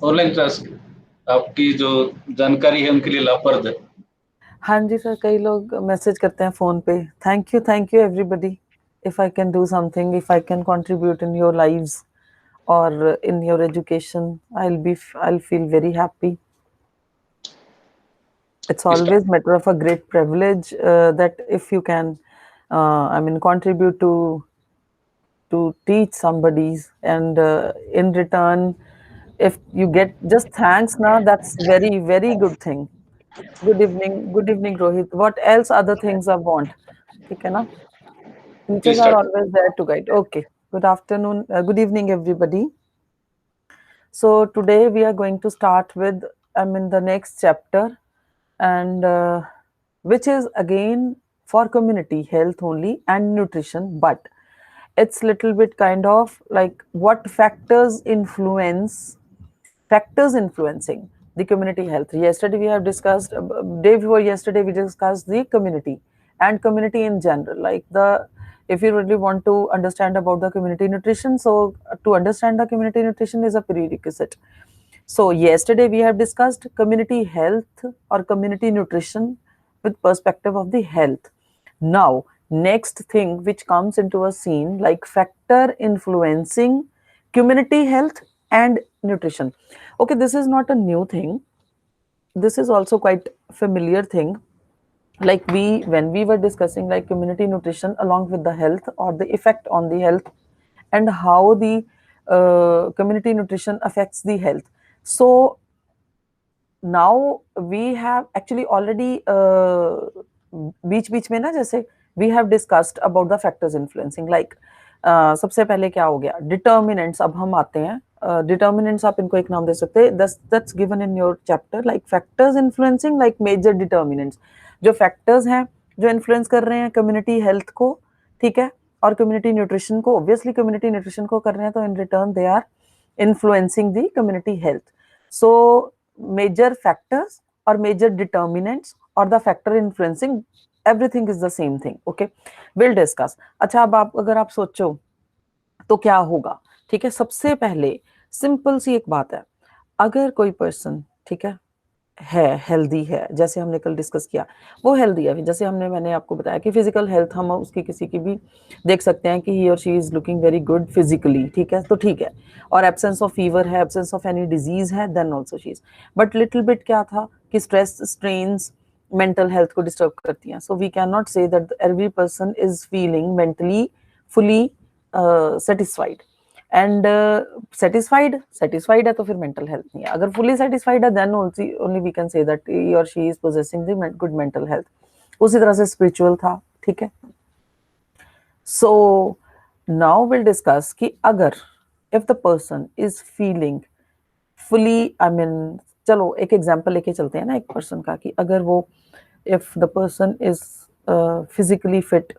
Online class आपकी जो जानकारी है उनके लिए लाभप्रद है। हाँ जी सर, कई लोग मैसेज करते हैं फोन पे, thank you everybody, if I can do something, if I can contribute in your lives और in your education, I'll feel very happy. It's इस always matter of a great privilege that if you can, contribute to teach somebody's, and in return, if you get just thanks now, that's very good thing. Good evening, Rohit. What else other things I want? ठीक है ना? Teachers are start. always there to guide. Okay. Good afternoon. Good evening, everybody. So today we are going to start with, the next chapter, and which is again for community health only and nutrition, but it's little bit kind of like what factors influencing the community health. Yesterday we have discussed, day before yesterday we discussed the community and community in general, like the, if you really want to understand about the community nutrition, so to understand the community nutrition is a prerequisite. So yesterday we have discussed community health or community nutrition with perspective of the health. Now, next thing which comes into a scene, like factor influencing community health and nutrition. Okay, this is not a new thing. This is also quite familiar thing. Like when we were discussing like community nutrition along with the health or the effect on the health, and how the community nutrition affects the health. So now we have actually already बीच में ना, जैसे we have discussed about the factors influencing, like सबसे पहले क्या हो गया, determinants. अब हम आते हैं determinants, आप इनको एक नाम दे सकते हैं, that's given in your chapter, like factors influencing like major determinants. जो factors हैं जो influence कर रहे हैं community health को, ठीक है, और community nutrition को, obviously community nutrition को कर रहे हैं, तो in return they are influencing the community health. So major factors or major determinants or the factor influencing, everything is the same thing. Okay, we'll discuss. अच्छा, अब आप अगर आप सोचो तो क्या होगा, ठीक है, सबसे पहले सिंपल सी एक बात है, अगर कोई पर्सन, ठीक है हेल्दी है, जैसे हमने कल डिस्कस किया, वो हेल्दी है, जैसे मैंने आपको बताया कि फिजिकल हेल्थ हम उसकी किसी की भी देख सकते हैं कि ही और she is looking very good physically, ठीक है, तो ठीक है, और एब्सेंस ऑफ फीवर है, एब्सेंस ऑफ एनी डिजीज है, then also she is, but little bit क्या था कि स्ट्रेस स्ट्रेन्स मेंटल हेल्थ को डिस्टर्ब करती हैं, so we can not say that every person is feeling mentally fully satisfied, and satisfied है तो फिर मेंटल हेल्थ नहीं है, अगर फुली सेटिस्फाइड है then only we can say that he और she is possessing the good mental health. उसी तरह से स्पिरिचुअल था, ठीक है. सो नाउ विल डिस्कस कि अगर if the person is feeling fully, चलो एक एग्जांपल लेके चलते हैं ना एक पर्सन का, कि अगर वो if the person is physically fit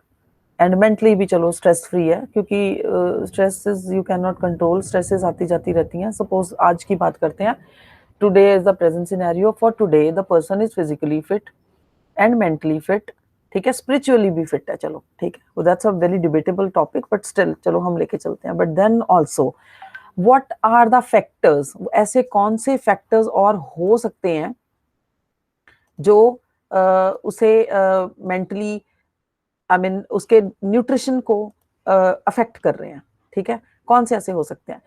and mentally भी चलो स्ट्रेस फ्री है, क्योंकि stresses you can not control, stresses आती जाती रहती हैं. सपोज आज की बात करते हैं, today is the present scenario, for today the person is physically fit and mentally fit, ठीक है, स्पिरिचुअली भी फिट है, चलो ठीक है, that's a very debatable topic, but still चलो हम लेके चलते हैं. But then also what are the factors, ऐसे कौन से फैक्टर्स और हो सकते हैं जो उसे मेंटली उसके न्यूट्रिशन को अफेक्ट कर रहे हैं, ठीक है, कौन से ऐसे हो सकते हैं.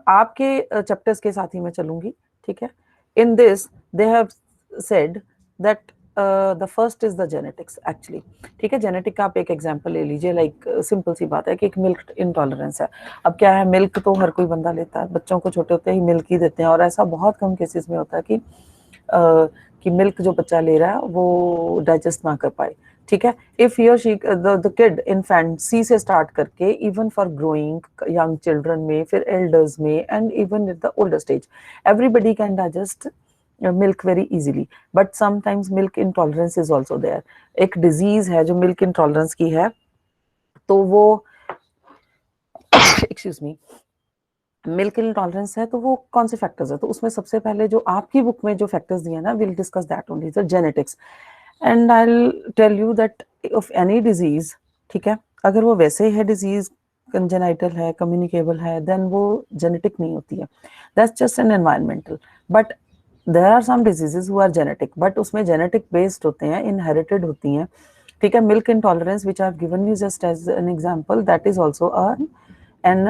आपके चैप्टर्स के साथ ही मैं चलूंगी, ठीक है. In this they have said that the first is the genetics actually, ठीक है. जेनेटिक का आप एक एग्जांपल ले लीजिए, लाइक सिंपल सी बात है कि एक मिल्क इंटॉलरेंस है. अब क्या है, मिल्क तो हर कोई बंदा लेता है, बच्चों को छोटे होते ही मिल्क ही देते हैं, और ऐसा बहुत कम केसेस में होता है कि मिल्क जो बच्चा ले रहा है वो डाइजेस्ट ना कर पाए, ठीक है. इफ ही और शी द किड इन्फेंसी से स्टार्ट करके even for growing young children में, फिर एल्डर्स में, and even at the older stage, everybody can digest milk very easily, but sometimes milk intolerance is also there. एक disease है जो milk intolerance की है, तो वो एक्सक्यूज मी, मिल्क इंटॉलरेंस है, तो वो कौन से फैक्टर्स है, तो उसमें सबसे पहले जो आपकी बुक में जो फैक्टर्स दिए ना, will discuss that only, the genetics. And I will tell you that of any disease, ठीक है, अगर वो वैसे है डिजीज कंजेनाइटल है, कम्युनिकेबल है, देन वो जेनेटिक नहीं होती है, that's just an environmental. But there are some diseases who are genetic, but उसमें जेनेटिक बेस्ड होते हैं, इनहेरिटेड होती हैं. ठीक है, milk intolerance which I have given you just as an example, that is also an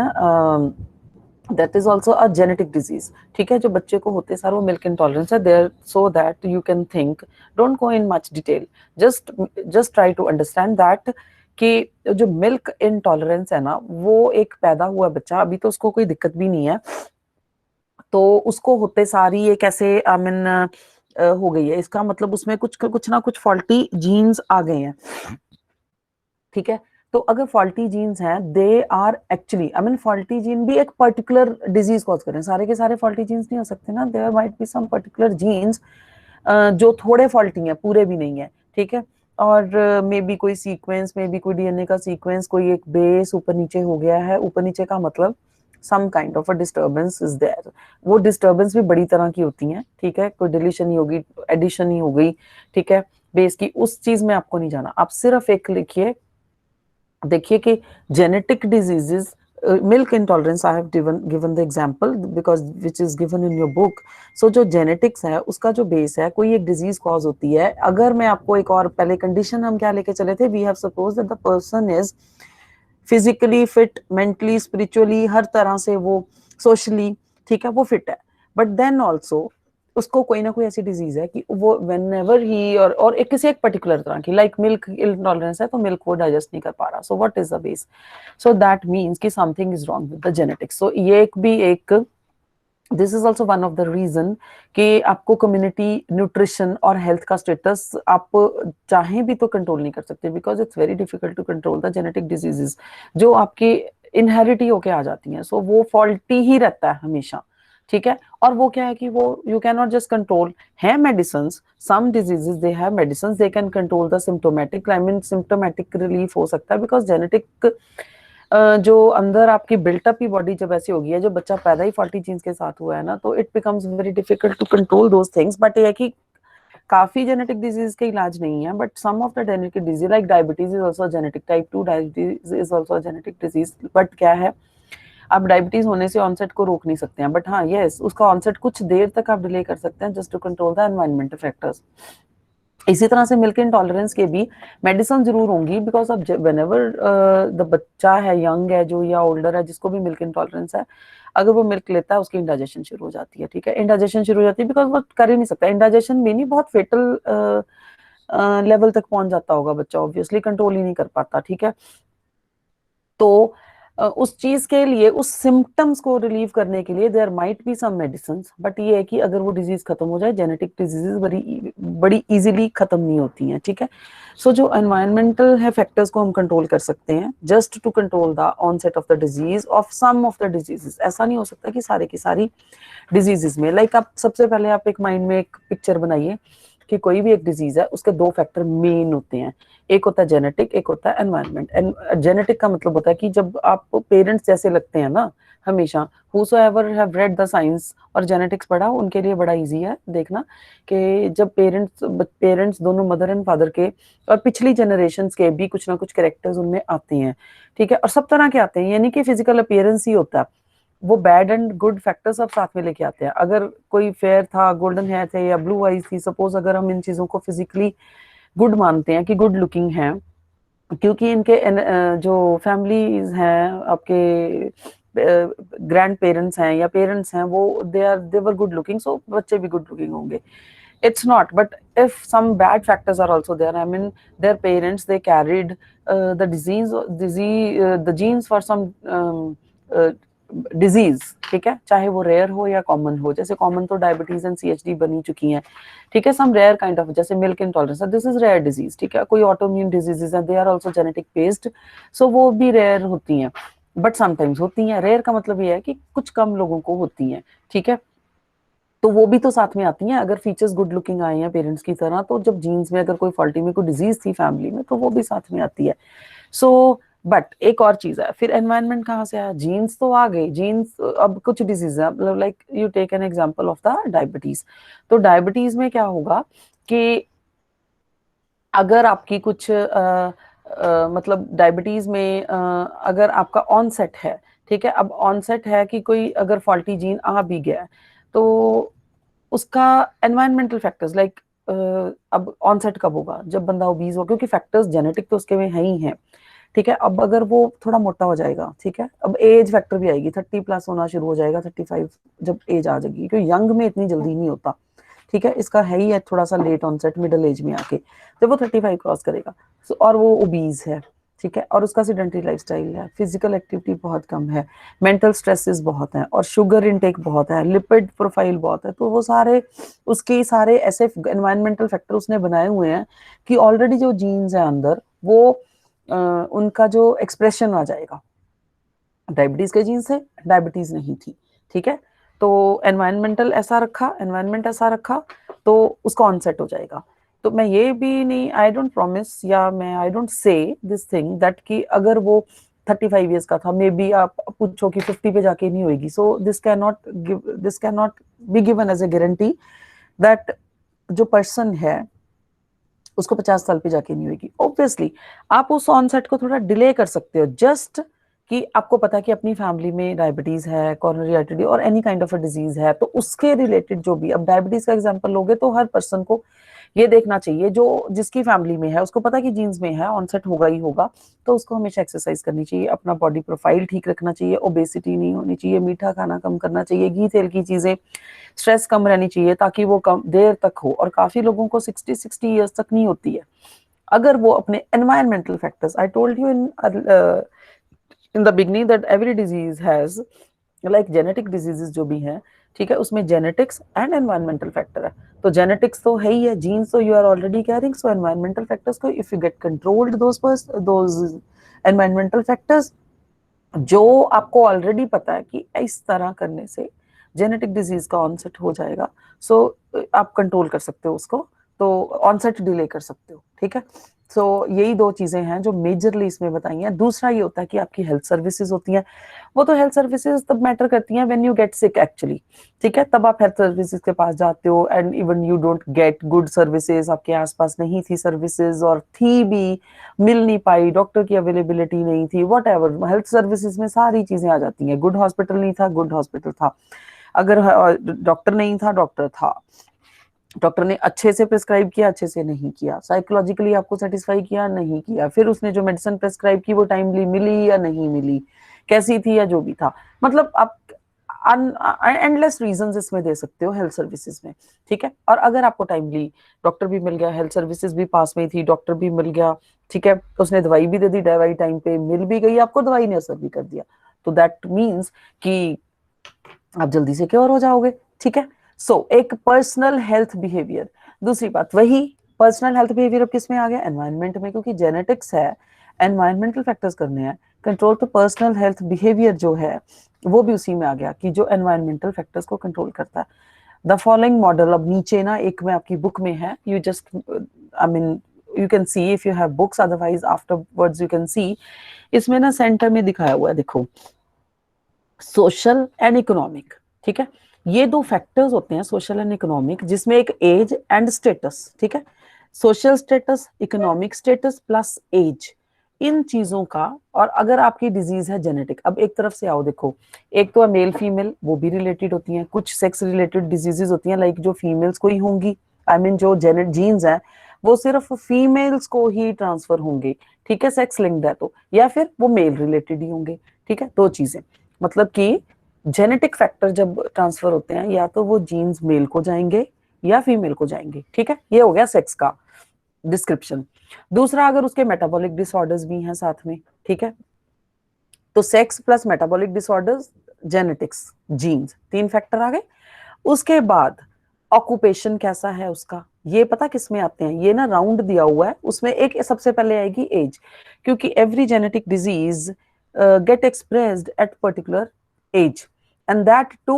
that is also a genetic disease. ठीक है, जो बच्चे को होते सारे वो मिल्क इंटॉलरेंस है there, so that you can think, don't go in much detail, just try to understand that कि जो मिल्क इंटॉलरेंस है ना, वो एक पैदा हुआ बच्चा, अभी तो उसको कोई दिक्कत भी नहीं है, तो उसको होते सारी एक ऐसे आई मीन हो गई है, इसका मतलब उसमें कुछ ना कुछ फॉल्टी जीन्स आ गए हैं. ठीक है, तो अगर फॉल्टी जीन्स हैं, they are actually I mean faulty gene भी एक पर्टिकुलर डिजीज कॉज करें, सारे के सारे फॉल्टी जीन्स नहीं हो सकते ना, there might be some particular genes जो थोड़े फॉल्टी हैं, पूरे भी नहीं है. ठीक है, और मे बी कोई सीक्वेंस, मे बी कोई डीएनए का सीक्वेंस, कोई एक बेस ऊपर नीचे हो गया है. ऊपर नीचे का मतलब some kind of a disturbance is there. वो डिस्टर्बेंस भी बड़ी तरह की होती हैं. ठीक है, कोई डिलीशन ही होगी, एडिशन ही हो गई. ठीक है, बेस की उस चीज में आपको नहीं जाना, आप सिर्फ एक लिखिए, देखिए कि genetic diseases, milk intolerance I have given the example because which is given in your book. So जो जेनेटिक्स है उसका जो बेस है, कोई एक डिजीज कॉज होती है. अगर मैं आपको एक और पहले कंडीशन हम क्या लेके चले थे, we have suppose that the person is physically fit, mentally, spiritually, हर तरह से वो, सोशली, ठीक है, वो फिट है. बट देन ऑल्सो उसको कोई ना कोई ऐसी डिजीज है कि वो वेन एवर ही और एक किसी एक पर्टिकुलर तरह की, लाइक मिल्क इंटॉलरेंस है तो मिल्क वो डाइजेस्ट नहीं कर पा रहा. So what is the base? So that means कि something is wrong with the genetics. So ये एक भी एक, this is also one of the reason कि आपको कम्युनिटी न्यूट्रिशन और हेल्थ का स्टेटस आप चाहें भी तो कंट्रोल नहीं कर सकते, because it's very difficult to control the genetic diseases जो आपकी इनहेरिट ही होके आ जाती हैं. सो वो फॉल्टी ही रहता है हमेशा. ठीक है, और वो क्या है कि वो you can not just control. है medicine, some diseases they have medicine, they can control the symptomatic, I mean symptomatic relief हो सकता है, बिकॉज जेनेटिक जो अंदर आपकी बिल्टअप ही बॉडी जब ऐसी होगी है, जो बच्चा पैदा ही फॉल्टी जीन्स के साथ हुआ है ना, तो it becomes very difficult to control those things. But ये है कि काफी जेनेटिक डिजीज के इलाज नहीं है, but some of the genetic disease like diabetes is also genetic, type 2 diabetes is also genetic disease. But क्या है, आप डायबिटीज होने से ऑनसेट को रोक नहीं सकते हैं, बट हाँ यस, उसका ऑनसेट कुछ देर तक आप डिले कर सकते हैं, just to control the environmental factors. इसी तरह से मिल्क इंटॉलरेंस के भी मेडिसिन जरूर होंगी, बिकॉज अब व्हेनेवर द बच्चा है, यंग है जो, या ओल्डर है जिसको भी मिल्क इंटॉलरेंस है, अगर वो मिल्क लेता है उसकी इंडाइजेशन शुरू हो जाती है. ठीक है, इंडाइजेशन शुरू हो जाती है बिकॉज वो कर ही नहीं सकता. इंडाइजेशन भी नहीं, बहुत फेटल लेवल तक पहुंच जाता होगा बच्चा, ऑब्वियसली कंट्रोल ही नहीं कर पाता. ठीक है, तो उस चीज के लिए, उस सिम्टम्स को रिलीव करने के लिए there might be some medicine. But ये है कि अगर वो डिजीज खत्म हो जाए, जेनेटिक डिजीजेस बड़ी इजीली खत्म नहीं होती हैं. ठीक है, सो जो एनवायरमेंटल है फैक्टर्स को हम कंट्रोल कर सकते हैं, just to control the onset of the disease of some of the diseases. ऐसा नहीं हो सकता कि सारे की सारी डिजीजेस में, लाइक आप सबसे पहले आप एक माइंड में एक पिक्चर बनाइए कि कोई भी एक डिजीज है, उसके दो फैक्टर मेन होते हैं. एक होता है जेनेटिक, एक होता है एनवायरनमेंट. एंड जेनेटिक का मतलब होता है कि जब आप पेरेंट्स जैसे लगते हैं ना, हमेशा whosoever have read the science और जेनेटिक्स पढ़ा, उनके लिए बड़ा इजी है देखना कि जब पेरेंट्स दोनों मदर एंड फादर के और पिछली जनरेशन के भी कुछ ना कुछ कैरेक्टर्स उनमें आते हैं. ठीक है, और सब तरह के आते हैं, यानी कि फिजिकल अपीयरेंस ही होता है, वो बैड एंड गुड फैक्टर सब साथ में लेके आते हैं. अगर कोई फेयर था, गोल्डन हेयर थे या ब्लू आईज थी, सपोज अगर हम इन चीजों को फिजिकली गुड मानते हैं कि गुड लुकिंग है, क्योंकि इनके जो फैमिलीज हैं, आपके ग्रैंड पेरेंट्स हैं या पेरेंट्स हैं, वो दे वर गुड लुकिंग, सो बच्चे भी गुड लुकिंग होंगे. It's not, but if some bad factors are also there, I mean their parents, they carried the genes for some uh, disease. ठीक है, चाहे वो रेयर हो या कॉमन हो, जैसे कॉमन तो डायबिटीज एंड सीएचडी बनी चुकी हैं. ठीक है, सम रेयर काइंड ऑफ, जैसे milk intolerance, this is rare disease. ठीक है, कोई ऑटोइम्यून डिजीजेस हैं, they are also genetic based, so वो भी रेयर होती हैं, बट समटाइम्स होती हैं. रेयर का मतलब ये है कि कुछ कम लोगों को होती हैं. ठीक है, तो वो भी तो साथ में आती हैं. अगर फीचर्स गुड लुकिंग आए हैं पेरेंट्स की तरह, तो जब जीन्स में अगर कोई फॉल्टी में कोई डिजीज थी फैमिली में, तो वो भी साथ में आती है. सो बट एक और चीज है, फिर एनवायरनमेंट कहाँ से आया? जीन्स तो आ गई, जीन्स. अब कुछ डिजीज है, मतलब like you take an example of the diabetes. तो डायबिटीज में क्या होगा कि अगर आपकी कुछ मतलब डायबिटीज में अगर आपका ऑनसेट है, ठीक है, अब ऑनसेट है कि कोई अगर फॉल्टी जीन आ भी गया है तो उसका एनवायरमेंटल फैक्टर्स लाइक अब ऑनसेट कब होगा, जब बंदा ओबीज हो, क्योंकि फैक्टर्स जेनेटिक तो उसके में है ही है, ठीक है। अब अगर वो थोड़ा मोटा हो जाएगा, ठीक है, अब एज फैक्टर भी आएगी, 30+ होना शुरू हो जाएगा, 35 जब एज आ जाएगी, क्योंकि यंग में इतनी जल्दी नहीं होता, ठीक है, इसका है ही है थोड़ा सा लेट ऑनसेट मिडिल एज में आके, जब वो 35 क्रॉस करेगा और वो ओबीज है, ठीक है, और उसका सीडेंटरी लाइफस्टाइल है, फिजिकल एक्टिविटी बहुत कम है, मेंटल स्ट्रेसेस बहुत हैं, और शुगर इनटेक बहुत है, लिपिड प्रोफाइल बहुत है, तो वो सारे उसके सारे ऐसे एनवायरमेंटल फैक्टर उसने बनाए हुए हैं कि ऑलरेडी जो जीन्स है अंदर वो उनका जो एक्सप्रेशन आ जाएगा, डायबिटीज के जीन से डायबिटीज नहीं थी, ठीक है, तो एनवायरमेंट ऐसा रखा तो उसका ऑनसेट हो जाएगा। तो मैं ये भी नहीं, आई डोंट प्रॉमिस या मैं I don't say this thing that कि अगर वो 35 ईयर्स का था, मे बी आप पूछो कि 50 पे जाके नहीं होगी, so this can not be given as a guarantee that जो पर्सन है उसको 50 साल पे जाके नहीं होगी। ऑब्वियसली आप उस ऑनसेट को थोड़ा डिले कर सकते हो, जस्ट कि आपको पता है कि अपनी फैमिली में डायबिटीज है, कोरोनरी आर्टरी और any kind of a disease है, तो उसके रिलेटेड जो भी, अब डायबिटीज का एग्जांपल लोगे तो हर पर्सन को ये देखना चाहिए, जो जिसकी फैमिली में है उसको पता है कि जीन्स में है, ऑनसेट होगा ही होगा, तो उसको हमेशा एक्सरसाइज करनी चाहिए, अपना बॉडी प्रोफाइल ठीक रखना चाहिए, ओबेसिटी नहीं होनी चाहिए, मीठा खाना कम करना चाहिए, घी तेल की चीजें, स्ट्रेस कम रहनी चाहिए ताकि वो कम देर तक हो, और काफी लोगों को 60 ईयर्स तक नहीं होती है अगर वो अपने environmental factors, I told you in the beginning that every disease has like genetic diseases जो भी हैं, ठीक है, उसमें जेनेटिक्स एंड एनवायरमेंटल फैक्टर है, तो जेनेटिक्स तो है ही है, जीन्स तो you are already carrying, so environmental factors को if you get controlled those environmental factors, जो आपको ऑलरेडी पता है कि इस तरह करने से जेनेटिक डिजीज का ऑनसेट हो जाएगा, सो आप कंट्रोल कर सकते हो उसको, तो ऑनसेट डिले कर सकते हो, ठीक है। सो यही दो चीजें हैं जो मेजरली इसमें बताई हैं। दूसरा ये होता है कि आपकी हेल्थ सर्विसेज होती हैं, वो तो हेल्थ सर्विसेज तब मैटर करती हैं when you get sick actually, ठीक है, तब आप हेल्थ सर्विसेज के पास जाते हो and even you don't get good services, आपके आसपास नहीं थी सर्विसेज, और थी भी मिल नहीं पाई, डॉक्टर की अवेलेबिलिटी नहीं थी, वट एवर, हेल्थ सर्विसेज में सारी चीजें आ जाती हैं, गुड हॉस्पिटल नहीं था, गुड हॉस्पिटल था, अगर डॉक्टर नहीं था, डॉक्टर था, डॉक्टर ने अच्छे से प्रिस्क्राइब किया, अच्छे से नहीं किया, साइकोलॉजिकली आपको सेटिस्फाई किया, नहीं किया, फिर उसने जो मेडिसिन प्रिस्क्राइब की वो टाइमली मिली या नहीं मिली, कैसी थी या जो भी था, मतलब आप एंडलेस रीजंस इसमें दे सकते हो हेल्थ सर्विसेज में, ठीक है। और अगर आपको टाइमली डॉक्टर भी मिल गया, हेल्थ सर्विसेज भी पास में थी, डॉक्टर भी मिल गया, ठीक है, तो उसने दवाई भी दे दी, दवाई टाइम पे मिल भी गई आपको, दवाई ने असर भी कर दिया, तो दैट मीन्स कि आप जल्दी से क्योर हो जाओगे, ठीक है। सो एक पर्सनल हेल्थ बिहेवियर, दूसरी बात वही पर्सनल हेल्थ बिहेवियर अब किस में आ गया, एनवायरनमेंट में, क्योंकि जेनेटिक्स है, एनवायरमेंटल फैक्टर्स करने हैं कंट्रोल, तो पर्सनल हेल्थ बिहेवियर जो है वो भी उसी में आ गया कि जो एनवायरमेंटल फैक्टर्स को कंट्रोल करता है। द फॉलोइंग मॉडल, अब नीचे ना एक में आपकी बुक में है, you just I mean you can see if you have books, otherwise afterwards you can see, इसमें ना सेंटर में दिखाया हुआ है, देखो, सोशल एंड इकोनॉमिक, ठीक है, ये दो फैक्टर्स होते हैं सोशल एंड इकोनॉमिक, जिसमें एक एज एंड स्टेटस, ठीक है, social status, economic status plus age, इन चीजों का, और अगर आपकी डिजीज है जेनेटिक, अब एक तरफ से आओ, देखो, एक तो है मेल फीमेल, वो भी रिलेटेड होती हैं, कुछ सेक्स रिलेटेड डिजीजेस होती हैं, लाइक जो फीमेल्स को ही होंगी, आई मीन जो जेनेट जीन्स हैं वो सिर्फ फीमेल्स को ही ट्रांसफर होंगे, ठीक है, सेक्स लिंक्ड है तो, या फिर वो मेल रिलेटेड ही होंगे, ठीक है, दो चीजें, मतलब कि जेनेटिक फैक्टर जब ट्रांसफर होते हैं या तो वो जीन्स मेल को जाएंगे या फीमेल को जाएंगे, ठीक है, ये हो गया सेक्स का डिस्क्रिप्शन। दूसरा, अगर उसके मेटाबॉलिक डिसऑर्डर्स भी हैं साथ में, ठीक है, तो sex plus metabolic disorders, genetics, genes, तीन फैक्टर आ गए। उसके बाद ऑक्यूपेशन कैसा है उसका, ये पता किस में आते हैं, ये ना राउंड दिया हुआ है, उसमें एक सबसे पहले आएगी एज, क्योंकि every genetic disease get expressed at particular age, and that too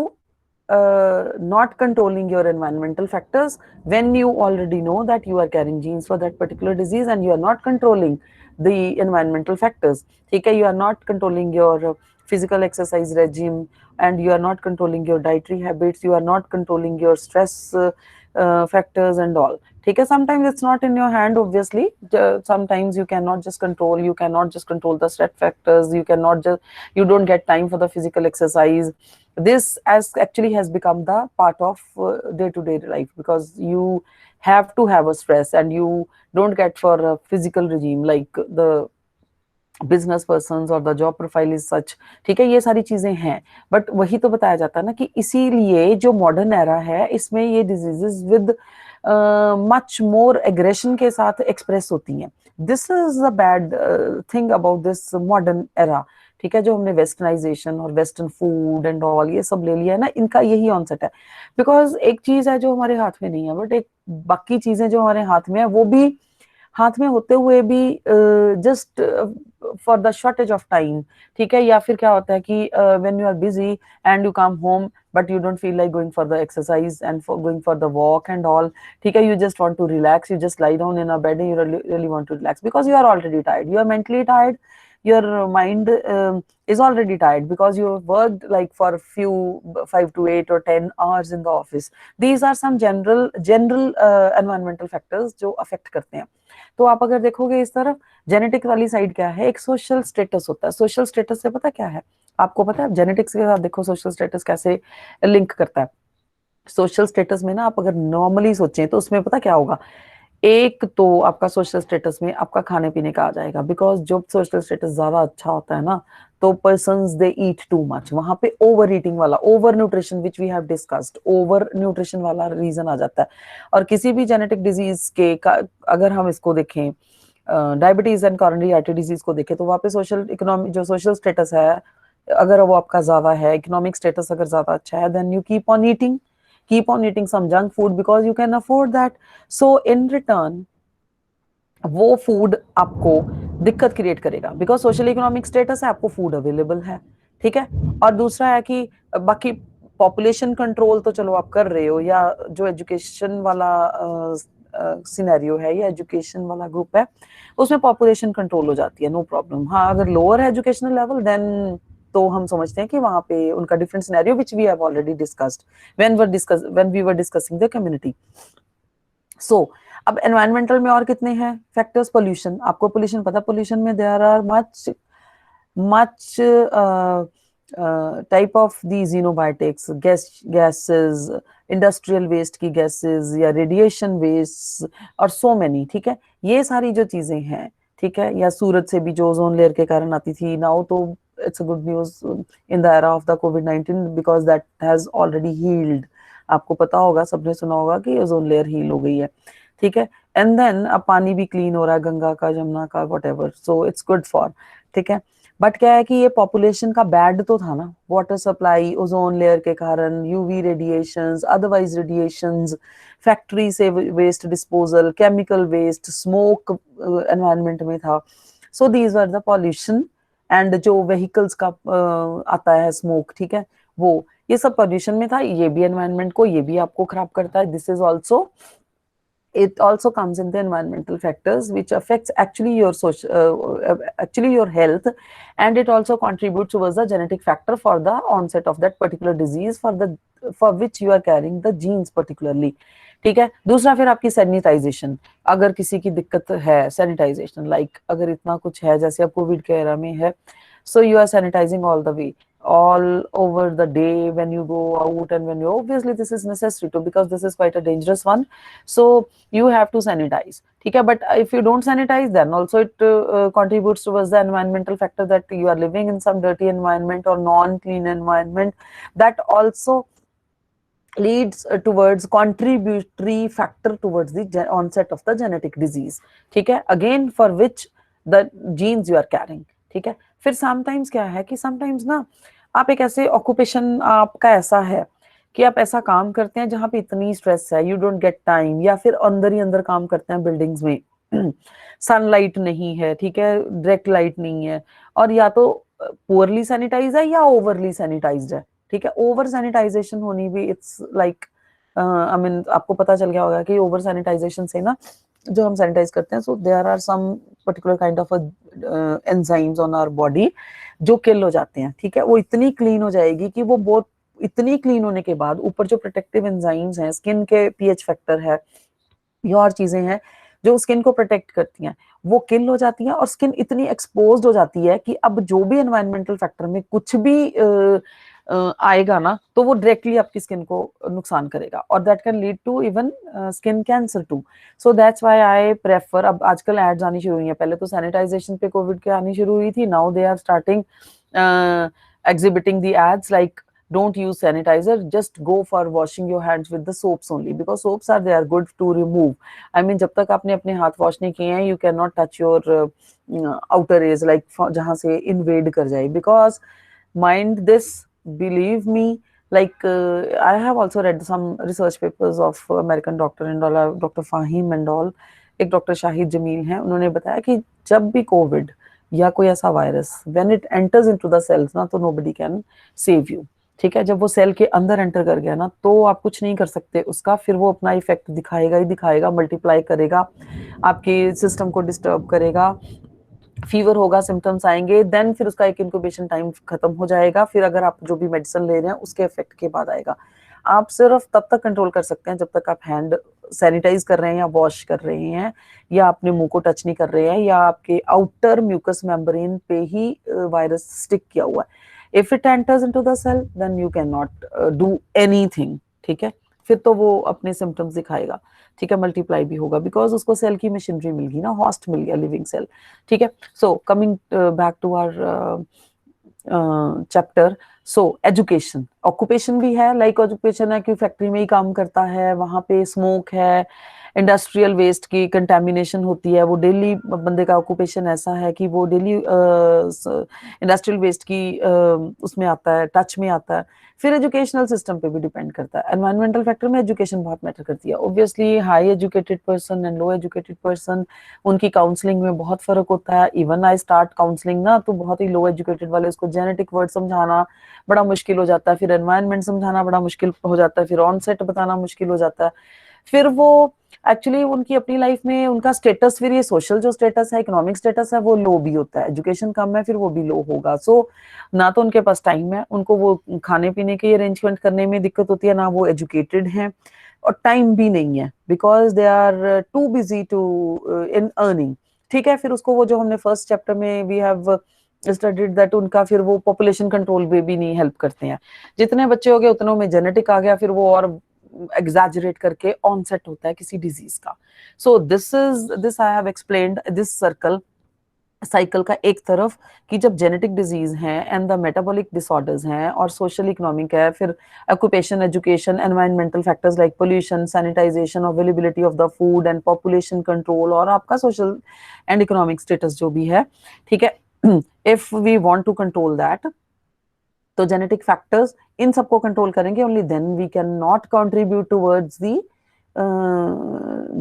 not controlling your environmental factors when you already know that you are carrying genes for that particular disease and you are not controlling the environmental factors, ठीक है, you are not controlling your physical exercise regime, and you are not controlling your dietary habits, you are not controlling your stress factors and all. ठीक है, sometimes it's not in your hand, obviously. Sometimes you cannot just control the stress factors, you don't get time for the physical exercise. This as actually has become the part of day-to-day life, because you have to have a stress and you don't get for a physical regime like the business persons और the job profile is such. ठीक है, ये सारी चीजें हैं, but वही तो बताया जाता है ना कि इसीलिए जो मॉडर्न एरा है इसमें ये diseases with much more aggression के साथ एक्सप्रेस होती हैं. This is the bad thing about this modern era. ठीक है, जो हमने वेस्टर्नाइजेशन और वेस्टर्न फूड एंड ऑल ये सब ले लिया है ना, इनका यही ऑनसेट है. बिकॉज एक चीज है जो हमारे हाथ में नहीं है, बट एक बाकी चीजें जो हमारे हाथ में है वो भी हाथ में होते हुए भी just for the shortage of time. ठीक है, या फिर क्या होता है कि when you are busy and you come home but you don't feel like going for the exercise and for going for the walk and all. ठीक है, you just want to relax, you just lie down in a bed and you really want to relax because you are already tired, you are mentally tired, your mind is already tired because you worked like for a few 5 to 8 or 10 hours in the office. These are some general environmental factors जो affect करते हैं. तो आप अगर देखोगे इस तरफ genetic वाली साइड क्या है, एक सोशल स्टेटस होता है. सोशल स्टेटस से पता क्या है आपको? पता है जेनेटिक्स के साथ देखो सोशल स्टेटस कैसे लिंक करता है. सोशल स्टेटस में ना आप अगर नॉर्मली सोचें तो उसमें पता क्या होगा, एक तो आपका सोशल स्टेटस में आपका खाने पीने का आ जाएगा, बिकॉज जो सोशल स्टेटस ज्यादा अच्छा होता है ना तो persons they eat too much, वहां पे ओवर ईटिंग वाला, over nutrition which we have discussed, over nutrition वाला रीजन आ जाता है. और किसी भी जेनेटिक डिजीज के अगर हम इसको देखें, diabetes and coronary artery disease को देखें, तो वहां पे सोशल इकोनॉमिक जो सोशल स्टेटस है अगर वो आपका ज्यादा है, इकोनॉमिक स्टेटस अगर ज्यादा अच्छा है, then you keep on eating some junk food because you can afford that. So in return वो फूड आपको दिक्कत क्रिएट करेगा बिकॉज सोशल इकोनॉमिक स्टेटस है, आपको फूड अवेलेबल है. ठीक है, और दूसरा है कि बाकी पॉपुलेशन कंट्रोल तो चलो आप कर रहे हो, या जो एजुकेशन वाला सिनेरियो है या एजुकेशन वाला ग्रुप है उसमें पॉपुलेशन कंट्रोल हो जाती है, नो प्रॉब्लम. हाँ, अगर लोअर है एजुकेशनल लेवल देन तो हम समझते हैं कि वहां पे उनका different scenario which we have already discussed when we were discussing the community. So अब एनवायरमेंटल में और कितने हैं फैक्टर्स? पोल्यूशन, आपको पोल्यूशन पता, पोल्यूशन में there are much type of the xenobiotics, gases, industrial waste की गैसेस या रेडिएशन वेस्ट और सो मेनी. ठीक है, ये सारी जो चीजें हैं, ठीक है, या सूरज से भी जो ओजोन लेयर के कारण आती थी, नाउ तो it's a good news in the era of the COVID-19 because that has already healed. आपको पता होगा, सबने सुना होगा कि ओजोन लेयर हील हो गई है. ठीक है, एंड देन अब पानी भी क्लीन हो रहा है, गंगा का, जमुना का, whatever, so it's good for. ठीक है, बट क्या है कि ये पॉपुलेशन का बैड तो था ना, वाटर सप्लाई, ओजोन लेयर के कारण, UV radiations, otherwise radiations, factory से waste disposal, chemical waste, smoke environment में था. So these are the pollution. And जो व्हीकल्स का आता है स्मोक, ठीक है, वो ये सब पॉल्यूशन में था, ये भी एनवायरनमेंट को, ये भी आपको खराब करता है. This is also, it also comes in the environmental factors which affects actually your health, and it also contributes towards the genetic factor for the onset of that particular disease for which you are carrying the genes particularly. ठीक है, दूसरा फिर आपकी sanitisation. अगर किसी की दिक्कत है सैनिटाइजेशन, लाइक अगर इतना कुछ है जैसे अब कोविड के एरा में है, so you are sanitizing all the way, all over the day when you go out and when you, obviously this is necessary too because this is quite a dangerous one, so you have to sanitize. ठीक है, but if you don't sanitize then also it contributes towards the environmental factor that you are living in some dirty environment or non-clean environment, that also leads towards contributory factor towards the onset of the genetic disease. ठीक है, again for which the genes you are carrying. ठीक है, फिर sometimes क्या है कि sometimes ना आप एक ऐसे ऑक्यूपेशन आपका ऐसा है कि आप ऐसा काम करते हैं जहां पे इतनी स्ट्रेस है, यू डोंट गेट टाइम, या फिर अंदर ही अंदर काम करते हैं बिल्डिंग्स में, सनलाइट नहीं है, ठीक है, डायरेक्ट लाइट नहीं है, और या तो पुअरली सैनिटाइज है या ओवरली सैनिटाइज्ड है. ठीक है, ओवर सैनिटाइजेशन होनी भी, इट्स लाइक आई मीन आपको पता चल गया होगा कि ओवर सैनिटाइजेशन से ना जो हम सैनिटाइज करते हैं, so there are some particular kind of enzymes on our body जो किल हो जाते हैं, ठीक है। वो इतनी क्लीन हो जाएगी कि वो बहुत, इतनी क्लीन होने के बाद ऊपर जो प्रोटेक्टिव एंजाइम्स हैं, स्किन के पीएच फैक्टर है या और चीजें हैं जो स्किन को प्रोटेक्ट करती हैं, वो किल हो जाती हैं और स्किन इतनी एक्सपोज्ड हो जाती है कि अब जो भी एनवायरमेंटल फैक्टर में कुछ भी आएगा ना, तो वो डायरेक्टली आपकी स्किन को नुकसान करेगा और that can lead to even skin cancer too. So that's why I prefer, अब आजकल एड्स आनी शुरू हुई हैं, पहले तो सैनिटाइजेशन पे कोविड के आनी शुरू हुई थी, now they are starting exhibiting the ads like don't use sanitizer, just go for washing your hands with the soaps only, because soaps are, they are good to remove. I mean जब तक आपने अपने हाथ wash नहीं किए हैं, you cannot touch your outer areas like जहां से invade कर जाए, because mind this, believe me, like I have also read some research papers of American doctor and all, Dr. Fahim and all, एक doctor Shahid Jameel हैं, उन्होंने बताया कि जब भी कोविड या कोई ऐसा virus when it enters into the cells ना, तो नोबडी कैन सेव यू, ठीक है। जब वो सेल के अंदर एंटर कर गया ना, तो आप कुछ नहीं कर सकते उसका, फिर वो अपना इफेक्ट दिखाएगा ही दिखाएगा, मल्टीप्लाई करेगा, आपके सिस्टम को डिस्टर्ब करेगा, फीवर होगा, सिम्टम्स आएंगे, देन फिर उसका एक इंक्यूबेशन टाइम खत्म हो जाएगा, फिर अगर आप जो भी मेडिसिन ले रहे हैं उसके इफेक्ट के बाद आएगा। आप सिर्फ तब तक कंट्रोल कर सकते हैं जब तक आप हैंड सैनिटाइज कर रहे हैं या वॉश कर रहे हैं, या अपने मुंह को टच नहीं कर रहे हैं, या आपके आउटर म्यूकस मेम्ब्रेन पे ही वायरस स्टिक किया हुआ है। If it enters into the cell then you can not do anything, ठीक है। फिर तो वो अपने सिम्टम्स दिखाएगा, ठीक है, मल्टीप्लाई भी होगा, बिकॉज उसको सेल की मशीनरी मिल गई ना, होस्ट मिल गया, लिविंग सेल, ठीक है। So coming back to our chapter, so education, occupation भी है, लाइक ऑक्यूपेशन है कि फैक्ट्री में ही काम करता है, वहां पे स्मोक है, इंडस्ट्रियल वेस्ट की कंटेमिनेशन होती है, वो डेली बंदे का ऑक्यूपेशन ऐसा है कि वो डेली इंडस्ट्रियल वेस्ट की उसमें आता है, टच में आता है। फिर एजुकेशनल सिस्टम पे भी डिपेंड करता है, एनवायरमेंटल फैक्टर में एजुकेशन बहुत मैटर करती है, obviously high educated person and low educated person, उनकी काउंसलिंग में बहुत फर्क होता है। इवन आई स्टार्ट काउंसलिंग ना, तो बहुत ही लो एजुकेटेड वाले, उसको जेनेटिक वर्ड समझाना बड़ा मुश्किल हो जाता है, फिर एनवायरनमेंट समझाना बड़ा मुश्किल हो जाता है, फिर ऑनसेट बताना मुश्किल हो जाता है, फिर वो एक्चुअली उनकी अपनी लाइफ में उनका स्टेटस, फिर ये सोशल जो स्टेटस है, इकोनॉमिक स्टेटस है, वो लो भी होता है, एजुकेशन कम है फिर वो भी लो होगा। सो ना तो उनके पास टाइम है, उनको वो खाने पीने की अरेंजमेंट करने में दिक्कत होती है, ना वो एजुकेटेड हैं, और टाइम भी नहीं है, because they are too busy to in earning, ठीक है। फिर उसको वो जो हमने फर्स्ट चैप्टर में वी हैव स्टडीड दैट, उनका फिर वो पॉपुलेशन कंट्रोल पे भी नहीं हेल्प करते हैं, जितने बच्चे हो गए उतनों में जेनेटिक आ गया, फिर वो और एग्जैजरेट करके ऑनसेट होता है किसी डिजीज का। So this I have explained this circle, cycle का एक तरफ कि जब जेनेटिक डिजीज है एंड द मेटाबॉलिक डिसऑर्डर्स हैं और सोशल इकोनॉमिक है, फिर occupation, education, environmental factors like pollution, sanitization, availability of the food and population control, और आपका सोशल एंड इकोनॉमिक स्टेटस जो भी है, ठीक है। If we want to control that, तो जेनेटिक फैक्टर्स इन सबको कंट्रोल करेंगे, only then we can not contribute towards the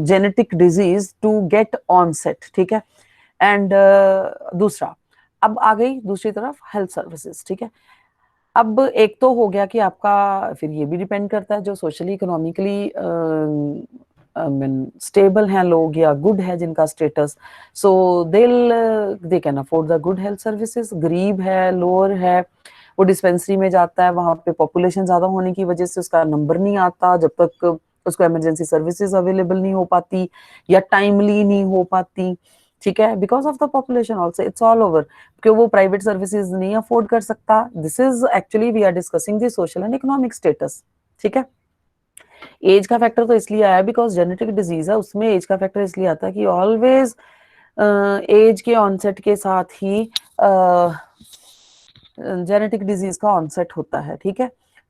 genetic disease to get onset, ठीक है। एंड दूसरा, अब आ गई दूसरी तरफ हेल्थ सर्विसेज, ठीक है। अब एक तो हो गया कि आपका, फिर ये भी डिपेंड करता है जो सोशली इकोनॉमिकली स्टेबल हैं लोग या गुड है जिनका status, so they can afford the good health services. गरीब है, लोअर है, वो डिस्पेंसरी में जाता है, वहां पे पॉपुलेशन ज्यादा होने की वजह से उसका नंबर नहीं आता, जब तक उसको इमरजेंसी सर्विसेज अवेलेबल नहीं हो पाती या टाइमली नहीं हो पाती, ठीक है, because of the population also, it's all over, क्योंकि वो प्राइवेट सर्विसेज नहीं अफोर्ड कर सकता। This is actually we are discussing the social and economic status, ठीक है। एज का फैक्टर तो इसलिए आया बिकॉज जेनेटिक डिजीज है, उसमें एज का फैक्टर इसलिए आता है कि ऑलवेज एज के ऑनसेट के साथ ही जेनेटिक डिजीज का ऑनसेट होता है, ठीक है।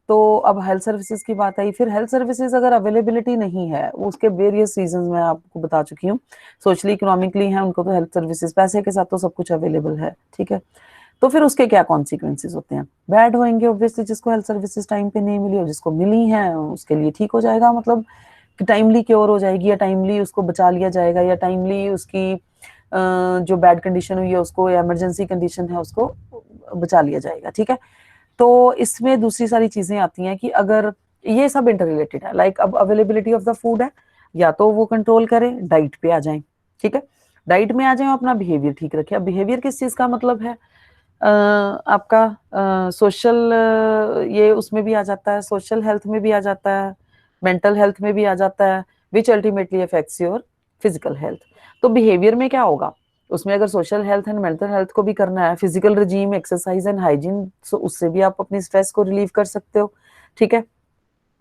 तो अब हेल्थ सर्विसेज की बात आई, फिर हेल्थ सर्विसेज अगर अवेलेबिलिटी नहीं है, उसके वेरियस रीजंस मैं आपको बता चुकी हूँ, सोशली इकोनॉमिकली है उनको तो हेल्थ सर्विसेज, पैसे के साथ तो सब कुछ अवेलेबल है, ठीक है। तो फिर उसके क्या कॉन्सिक्वेंसेज होते हैं, बैड होंगे ऑब्वियसली, जिसको हेल्थ सर्विसेज टाइम पे नहीं मिली और जिसको मिली है उसके लिए ठीक हो जाएगा, मतलब टाइमली क्योर हो जाएगी, या टाइमली उसको बचा लिया जाएगा, या टाइमली उसकी जो बैड कंडीशन हुई है उसको, या इमरजेंसी कंडीशन है उसको बचा लिया जाएगा, ठीक है। तो इसमें दूसरी सारी चीजें आती हैं कि अगर ये सब इंटर रिलेटेड है, लाइक अब अवेलेबिलिटी ऑफ द फूड है, या तो वो कंट्रोल करें, डाइट पे आ जाएं, ठीक है, डाइट में आ जाएं, अपना बिहेवियर ठीक रखें। अब बिहेवियर किस चीज का मतलब है, आपका सोशल, ये उसमें भी आ जाता है, सोशल हेल्थ में भी आ जाता है, मेंटल हेल्थ में भी आ जाता है, which ultimately affects your physical health. तो बिहेवियर में क्या होगा, उसमें अगर social health and mental health को भी करना है, physical regime, exercise and hygiene, तो उससे भी आप अपनी स्ट्रेस को रिलीव कर सकते हो, ठीक है,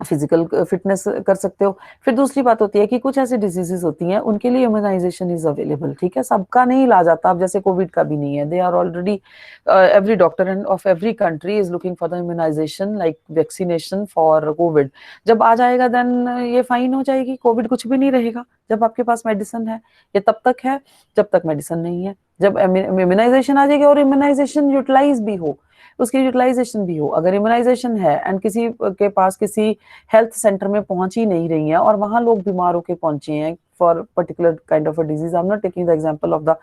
फिजिकल फिटनेस कर सकते हो। फिर दूसरी बात होती है कि कुछ ऐसी डिजीजेस होती हैं उनके लिए इम्यूनाइजेशन इज अवेलेबल, ठीक है, सबका नहीं इलाज आता, अब जैसे कोविड का भी नहीं है, they are already, every doctor and of every country is looking for the immunization like vaccination for Covid. जब आ जाएगा देन ये फाइन हो जाएगी, कोविड कुछ भी नहीं रहेगा जब आपके पास मेडिसिन है। ये तब तक है जब तक मेडिसिन नहीं है, जब इम्यूनाइजेशन आ जाएगी और इम्यूनाइजेशन यूटिलाइज भी हो, उसकी यूटिलाइजेशन भी हो, अगर इम्यूनाइजेशन है एंड किसी के पास किसी हेल्थ सेंटर में पहुंच ही नहीं रही है और वहां लोग बीमार होकर पहुंचे हैं for particular kind of a disease, I am not taking the example of the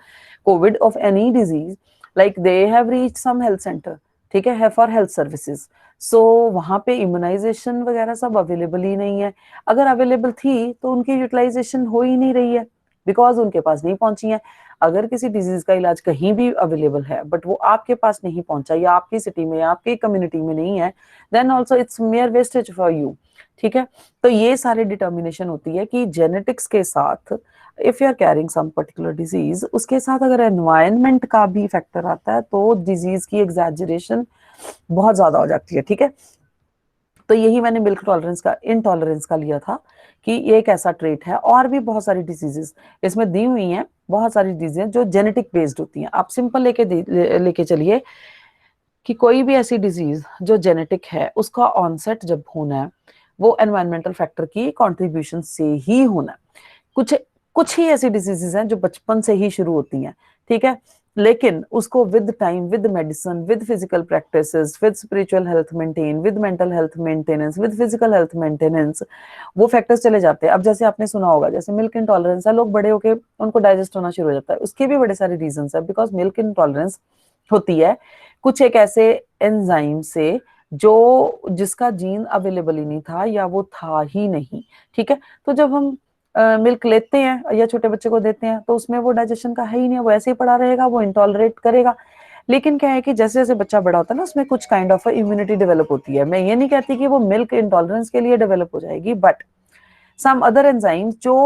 Covid, of any disease, like they have reached some health centre, ठीक है फॉर हेल्थ सर्विसेज, सो वहां पे इम्यूनाइजेशन वगैरह सब अवेलेबल ही नहीं है। अगर अवेलेबल थी तो उनकी यूटिलाइजेशन हो ही नहीं रही है, बिकॉज उनके पास नहीं पहुंची है। अगर किसी डिजीज का इलाज कहीं भी अवेलेबल है बट वो आपके पास नहीं पहुंचा, या आपकी सिटी में या आपकी कम्युनिटी में नहीं है, then also it's mere wastage for you, ठीक है। तो ये सारी डिटर्मिनेशन होती है कि जेनेटिक्स के साथ, if you are carrying some particular disease, उसके साथ अगर एनवायरनमेंट का भी फैक्टर आता है तो डिजीज की एग्जैजरेशन बहुत ज्यादा हो जाती है, ठीक है। तो यही मैंने मिल्क टॉलरेंस का, इनटॉलरेंस का लिया था कि ये एक ऐसा ट्रेट है। और भी बहुत सारी डिजीजेस इसमें दी हुई हैं, बहुत सारी डिजीजें जो जेनेटिक बेस्ड होती हैं। आप सिंपल लेके चलिए कि कोई भी ऐसी डिजीज जो जेनेटिक है उसका ऑनसेट जब होना है वो एनवायरमेंटल फैक्टर की कंट्रीब्यूशन से ही होना है। कुछ कुछ ही ऐसी डिजीजेस हैं जो बचपन से ही शुरू होती हैं, ठीक है, लेकिन उसको with time, with medicine, with physical practices, with spiritual health maintain, with mental health maintenance, with physical health maintenance, वो फैक्टर्स चले जाते हैं। अब जैसे आपने सुना होगा, जैसे मिल्क इंटॉलरेंस है, लोग बड़े होके उनको डाइजेस्ट होना शुरू हो जाता है, उसके भी बड़े सारे रीजन है, बिकॉज मिल्क इंटॉलरेंस होती है कुछ एक ऐसे एंजाइम से जो, जिसका जीन अवेलेबल ही नहीं था या वो था ही नहीं, ठीक है। तो जब हम मिल्क लेते हैं या छोटे बच्चे को देते हैं तो उसमें वो डाइजेशन का है ही नहीं, वो ऐसे ही पड़ा रहेगा, वो इंटॉलरेट करेगा। लेकिन क्या है कि जैसे जैसे बच्चा बड़ा होता है ना, उसमें कुछ काइंड ऑफ इम्यूनिटी डेवलप होती है। मैं ये नहीं कहती कि वो मिल्क इंटॉलरेंस के लिए डेवलप हो जाएगी, बट सम अदर एंजाइम्स जो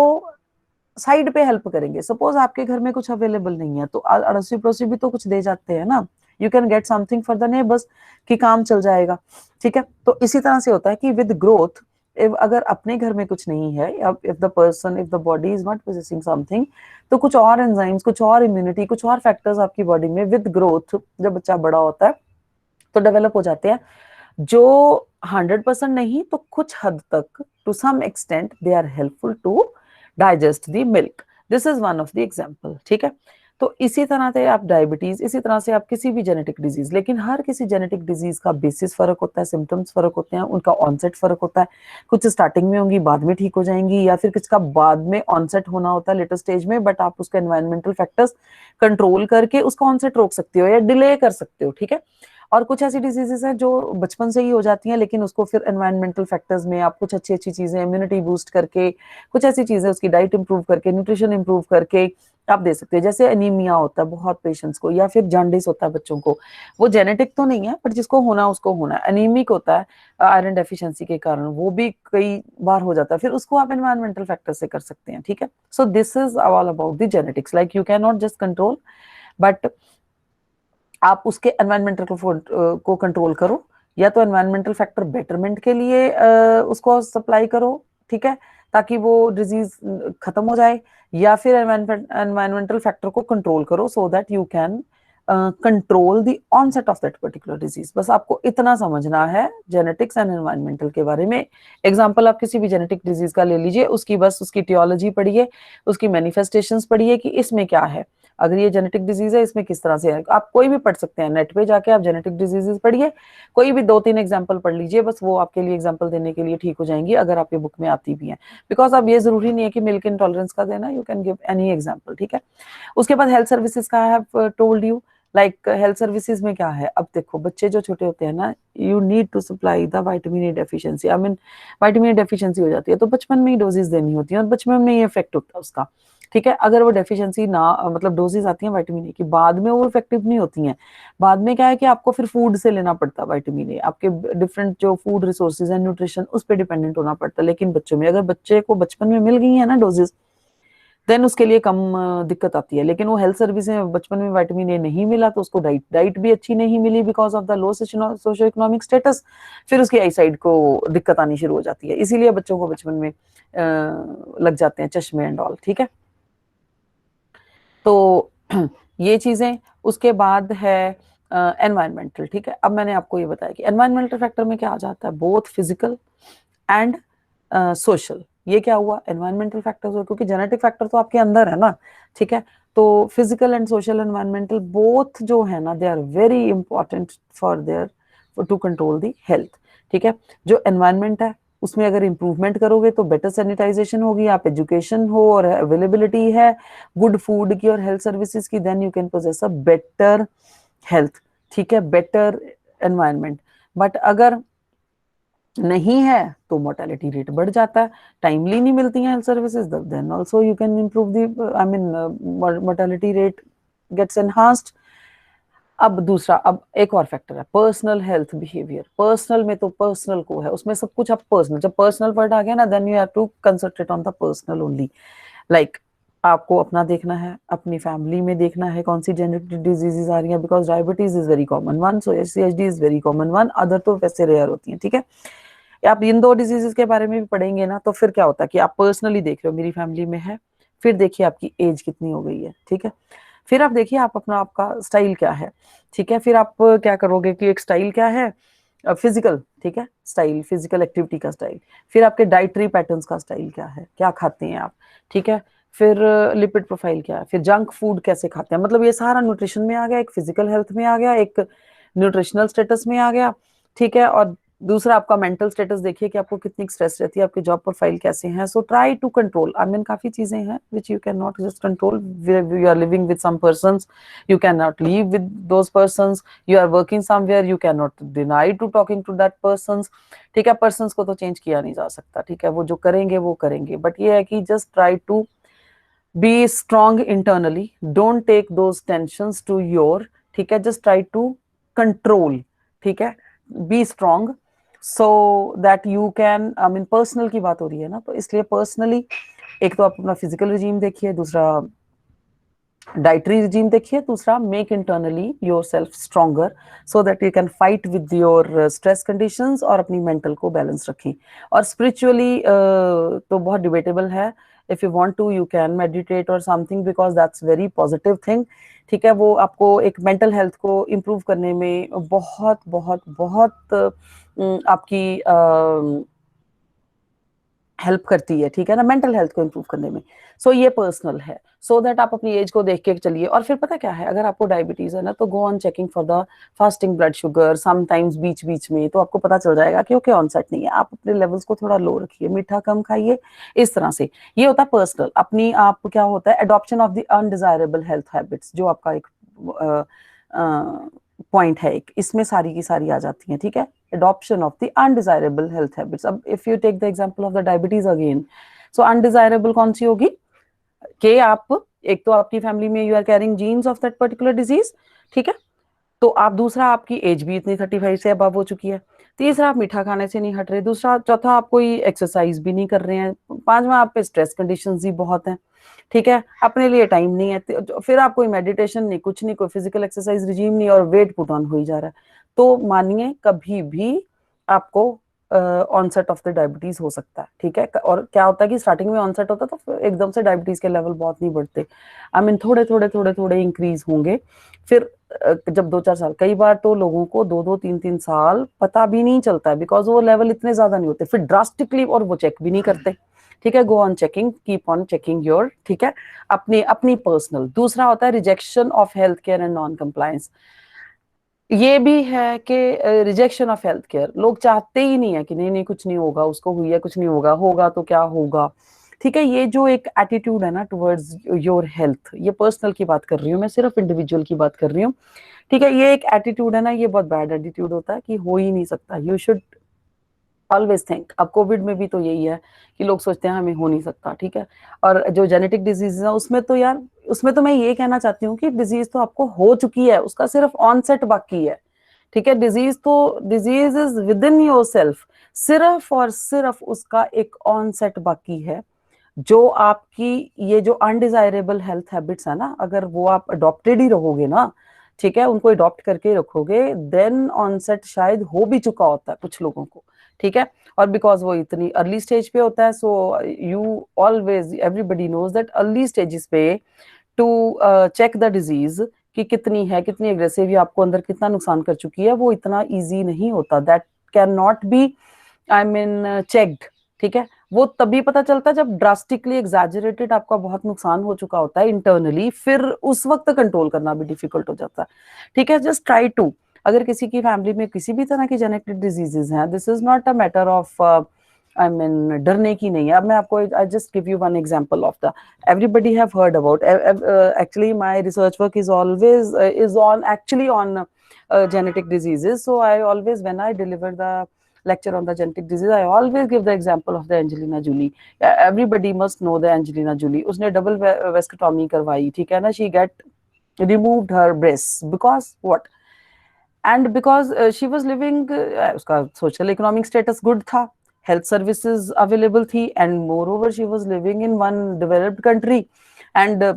साइड पे हेल्प करेंगे। सपोज आपके घर में कुछ अवेलेबल नहीं है तो अड़ोसी पड़ोसी भी तो कुछ दे जाते हैं ना, you can get something for the neighbours, कि काम चल जाएगा, ठीक है। तो इसी तरह से होता है कि विद ग्रोथ, अगर अपने घर में कुछ नहीं है, if the person, if the body is not possessing something, तो कुछ और एंजाइम्स, कुछ और इम्यूनिटी, कुछ और फैक्टर्स आपकी बॉडी में विद ग्रोथ, जब बच्चा बड़ा होता है तो डेवलप हो जाते हैं, जो 100% नहीं तो कुछ हद तक, to some extent, they are helpful to digest the milk. This is one of the example, ठीक है। तो इसी तरह से आप डायबिटीज, इसी तरह से आप किसी भी जेनेटिक डिजीज, लेकिन हर किसी जेनेटिक डिजीज का बेसिस फर्क होता है, सिम्टम्स फर्क होते हैं, उनका ऑनसेट फर्क होता है। कुछ स्टार्टिंग में होंगी, बाद में ठीक हो जाएंगी, या फिर किसका बाद में ऑनसेट होना होता है लेटर स्टेज में, बट आप उसका एनवायरमेंटल फैक्टर्स कंट्रोल करके उसका ऑनसेट रोक सकते हो या डिले कर सकते हो, ठीक है। और कुछ ऐसी डिजीजेस हैं जो बचपन से ही हो जाती हैं, लेकिन उसको फिर एनवायरमेंटल फैक्टर्स में आप कुछ अच्छी अच्छी चीजें, इम्यूनिटी बूस्ट करके, कुछ ऐसी चीजें, उसकी डाइट इंप्रूव करके, न्यूट्रिशन इंप्रूव करके आप दे सकते हैं। जैसे एनीमिया होता है बहुत पेशेंट्स को, या फिर जॉन्डिस होता है बच्चों को, वो जेनेटिक तो नहीं है बट जिसको होना उसको होना है। एनीमिक होता है आयरन डेफिशिएंसी के कारण, वो भी कई बार हो जाता है, फिर उसको आप एनवायरमेंटल फैक्टर से कर सकते हैं, ठीक है। So this is all about the genetics, like you can not just control, but आप उसके एनवायरमेंटल को कंट्रोल करो, या तो एनवायरमेंटल फैक्टर बेटरमेंट के लिए उसको सप्लाई करो, ठीक है, ताकि वो डिजीज खत्म हो जाए, या फिर एनवायरमेंटल फैक्टर को कंट्रोल करो so that you can control the onset of that particular disease. बस आपको इतना समझना है जेनेटिक्स एंड एनवायरमेंटल के बारे में। एग्जाम्पल आप किसी भी जेनेटिक डिजीज का ले लीजिए, उसकी बस उसकी टियोलॉजी पढ़िए, उसकी मैनिफेस्टेशंस पढ़िए कि इसमें क्या है, अगर ये जेनेटिक डिजीज है इसमें किस तरह से है। आप कोई भी पढ़ सकते हैं, नेट पे जाके आप जेनेटिक डिजीजेस पढ़िए, कोई भी 2-3 एग्जाम्पल पढ़ लीजिए, बस वो आपके लिए एग्जाम्पल देने के लिए ठीक हो जाएंगी, अगर आपके बुक में आती भी है। बिकॉज अब ये जरूरी नहीं है कि मिल्क इंटॉलरेंस का देना, you can give any example, ठीक है। उसके बाद हेल्थ सर्विसेज का I have told you, like health services में क्या है, अब देखो बच्चे जो छोटे होते हैं ना, you need to supply the vitamin A deficiency, I mean vitamin A deficiency हो जाती है तो बचपन में ही डोजेस देनी होती है और बचपन में ही इफेक्ट होता है उसका, ठीक है। अगर वो डेफिशिएंसी ना, मतलब डोजेस आती हैं विटामिन ए की, बाद में वो इफेक्टिव नहीं होती हैं। बाद में क्या है कि आपको फिर फूड से लेना पड़ता है विटामिन ए, आपके डिफरेंट जो फूड रिसोर्सेज है, न्यूट्रिशन, उस पर डिपेंडेंट होना पड़ता है। लेकिन बच्चों में अगर बच्चे को बचपन में मिल गई है ना डोजेस, देन उसके लिए कम दिक्कत आती है। लेकिन वो हेल्थ सर्विस में बचपन में विटामिन ए नहीं मिला तो उसको डाइट भी अच्छी नहीं मिली because of the low socio economic status, फिर उसकी आई साइड को दिक्कत आनी शुरू हो जाती है। इसीलिए बच्चों को बचपन में लग जाते हैं चश्मे एंड ऑल, ठीक है। तो ये चीजें, उसके बाद है एनवायरमेंटल, ठीक है। अब मैंने आपको ये बताया कि एनवायरमेंटल फैक्टर में क्या आ जाता है, बोथ फिजिकल एंड सोशल। ये क्या हुआ, एनवायरमेंटल फैक्टर्स हुआ, क्योंकि जेनेटिक फैक्टर तो आपके अंदर है ना, ठीक है। तो physical and social environmental both जो है ना, they are very important for their to control the health, ठीक है। जो एनवायरमेंट है उसमें अगर इंप्रूवमेंट करोगे तो बेटर सैनिटाइजेशन होगी, आप एजुकेशन हो और अवेलेबिलिटी है गुड फूड की और हेल्थ सर्विसेज की, then you can possess a better health, ठीक है, बेटर एनवायरमेंट। बट अगर नहीं है तो मोर्टेलिटी रेट बढ़ जाता है, टाइमली नहीं मिलती हैं health services, then also you can improve the, I mean mortality rate gets enhanced. अब दूसरा, अब एक और फैक्टर है पर्सनल हेल्थ बिहेवियर। पर्सनल में तो पर्सनल को है, उसमें सब कुछ, अब पर्सनल, जब पर्सनल वर्ड आ गया ना, then you have to concentrate on the personal only. Like आपको अपना देखना है, अपनी फैमिली में देखना है कौन सी जेनेटिक डिजीजेज आ रही है, because diabetes is very common one, so CHD is very common one, other तो वैसे रेयर होती हैं, ठीक है। आप इन दो डिजीजेस के बारे में भी पढ़ेंगे ना, तो फिर क्या होता है कि आप पर्सनली देख रहे हो मेरी फैमिली में है, फिर देखिए आपकी एज कितनी हो गई है, ठीक है। फिर आप देखिए आप अपना, आपका स्टाइल क्या है, ठीक है। फिर आप क्या करोगे कि एक स्टाइल क्या है, फिजिकल, ठीक है, स्टाइल, फिजिकल एक्टिविटी का स्टाइल। फिर आपके डाइटरी पैटर्न्स का स्टाइल क्या है, क्या खाते हैं आप, ठीक है। फिर लिपिड प्रोफाइल क्या है, फिर जंक फूड कैसे खाते हैं, मतलब ये सारा न्यूट्रिशन में आ गया, एक फिजिकल हेल्थ में आ गया, एक न्यूट्रिशनल स्टेटस में आ गया, ठीक है। और दूसरा आपका मेंटल स्टेटस देखिए कि आपको कितनी स्ट्रेस रहती है, आपकी जॉब प्रोफाइल कैसे हैं। So try to control, I mean काफी चीजें हैं which you can not just control, you are living with some persons, you cannot live with those persons, you are working somewhere, you cannot deny to talking to that persons, ठीक है। persons को तो change किया नहीं जा सकता, ठीक है, वो जो करेंगे वो करेंगे, बट ये है कि just try to be strong internally, don't take those tensions to your, ठीक है, just try to control, ठीक है, be strong so that you can, I mean personal की बात हो रही है ना, तो इसलिए personally एक तो आप अपना फिजिकल रिजीम देखिए, दूसरा डाइटरी रिजीम देखिए, दूसरा make internally your self stronger so that you can fight with your stress conditions और अपनी मेंटल को बैलेंस रखें। और स्पिरिचुअली तो बहुत डिबेटेबल है, if you want to you can meditate और something because that's very positive thing, ठीक है। वो आपको एक मेंटल हेल्थ को इम्प्रूव करने में बहुत बहुत बहुत आपकी हेल्प करती है, ठीक है ना, मेंटल हेल्थ को इम्प्रूव करने में। सो ये पर्सनल है, सो दैट आप अपनी एज को देख के चलिए। और फिर पता क्या है, अगर आपको डायबिटीज है ना, तो go on checking for the fasting blood sugar sometimes बीच बीच में, तो आपको पता चल जाएगा कि ओके ऑनसेट नहीं है, आप अपने लेवल्स को थोड़ा लो रखिए, मीठा कम खाइए, इस तरह से। ये होता है पर्सनल, अपनी आप क्या होता है adoption of the undesirable health habits, जो आपका एक पॉइंट है, एक इसमें सारी की सारी आ जाती हैं, ठीक है। adoption of the undesirable health habits. अब if you take the example of the diabetes again, so undesirable कौन सी होगी कि आप एक तो आपकी फैमिली में you are carrying genes of that particular disease, ठीक है। तो आप दूसरा आपकी एज भी इतनी 35 से अबव हो चुकी है, तीसरा आप मीठा खाने से नहीं हट रहे, दूसरा चौथा आप कोई एक्सरसाइज भी नहीं कर रहे हैं, पांचवा आप पे स्ट्रेस कंडीशंस भी बहुत हैं, ठीक है, अपने लिए टाइम नहीं है, फिर आप कोई मेडिटेशन नहीं, कुछ नहीं, कोई फिजिकल एक्सरसाइज रिजीम नहीं, और वेट पुट ऑन हो ही जा रहा है, तो मानिए कभी भी आपको ऑनसेट ऑफ द डायबिटीज हो सकता है, ठीक है। और क्या होता है कि स्टार्टिंग में ऑनसेट होता है तो एकदम से डायबिटीज के लेवल बहुत नहीं बढ़ते, आई मीन थोड़े थोड़े थोड़े थोड़े इंक्रीज होंगे, फिर जब 2-4 साल, कई बार तो लोगों को 2-2, 3-3 साल पता भी नहीं चलता है, बिकॉज वो लेवल इतने ज्यादा नहीं होते, फिर ड्रास्टिकली, और वो चेक भी नहीं करते, ठीक है। गो on checking, keep on checking your, ठीक है, अपनी अपनी पर्सनल। दूसरा होता है rejection of health care and non compliance. ये भी है कि रिजेक्शन ऑफ हेल्थ केयर, लोग चाहते ही नहीं है कि नहीं नहीं कुछ नहीं होगा, उसको हुई है कुछ नहीं होगा, होगा तो क्या होगा, ठीक है, ये जो एक एटीट्यूड है ना टुवर्ड्स योर हेल्थ, ये पर्सनल की बात कर रही हूँ मैं, सिर्फ इंडिविजुअल की बात कर रही हूँ। ठीक है, ये एक एटीट्यूड है ना, ये बहुत बैड एटीट्यूड होता है कि हो ही नहीं सकता। You should always think. अब कोविड में भी तो यही है कि लोग सोचते हैं हमें हो नहीं सकता, ठीक है। और जो जेनेटिक डिजीज है उसमें तो यार, उसमें तो मैं ये कहना चाहती हूँ कि डिजीज तो आपको हो चुकी है, उसका सिर्फ ऑनसेट बाकी है। ठीक है, disease is with in your self, सिर्फ और सिर्फ उसका एक ऑनसेट बाकी है। जो आपकी ये जो अनडिजायरेबल हेल्थ हैबिट्स है ना, अगर वो आप अडॉप्टेड ही रहोगे ना, ठीक है, उनको अडॉप्ट करके रखोगे, देन ऑनसेट शायद हो भी चुका होता है कुछ लोगों को। ठीक है, और बिकॉज वो इतनी अर्ली स्टेज पे होता है, so you always everybody knows that early stages पे टू चेक द डिजीज कि कितनी है, कितनी एग्रेसिव, या आपको अंदर कितना नुकसान कर चुकी है, वो इतना इजी नहीं होता। That can not be I mean checked. ठीक है, वो तभी पता चलता है जब ड्रास्टिकली एग्जैजरेटेड आपका बहुत नुकसान हो चुका होता है इंटरनली, फिर उस वक्त कंट्रोल करना भी डिफिकल्ट हो जाता है। ठीक है, जस्ट ट्राई टू, अगर किसी की फैमिली में किसी भी तरह की जेनेटिक डिजीजेस हैं, this is not a matter of I mean डरने की नहीं है। अब मैं आपको I just give you one example of the everybody have heard about actually my research work is always is on actually on genetic diseases. So I always, when I deliver the lecture on the genetic disease, I always give the example of the Angelina Jolie. Everybody must know the Angelina Jolie. उसने double वेस्क्टोमी करवाई, ठीक है ना, she get removed her breasts because what, and because she was living उसका social economic status good था, health services available थी, and moreover she was living in one developed country, and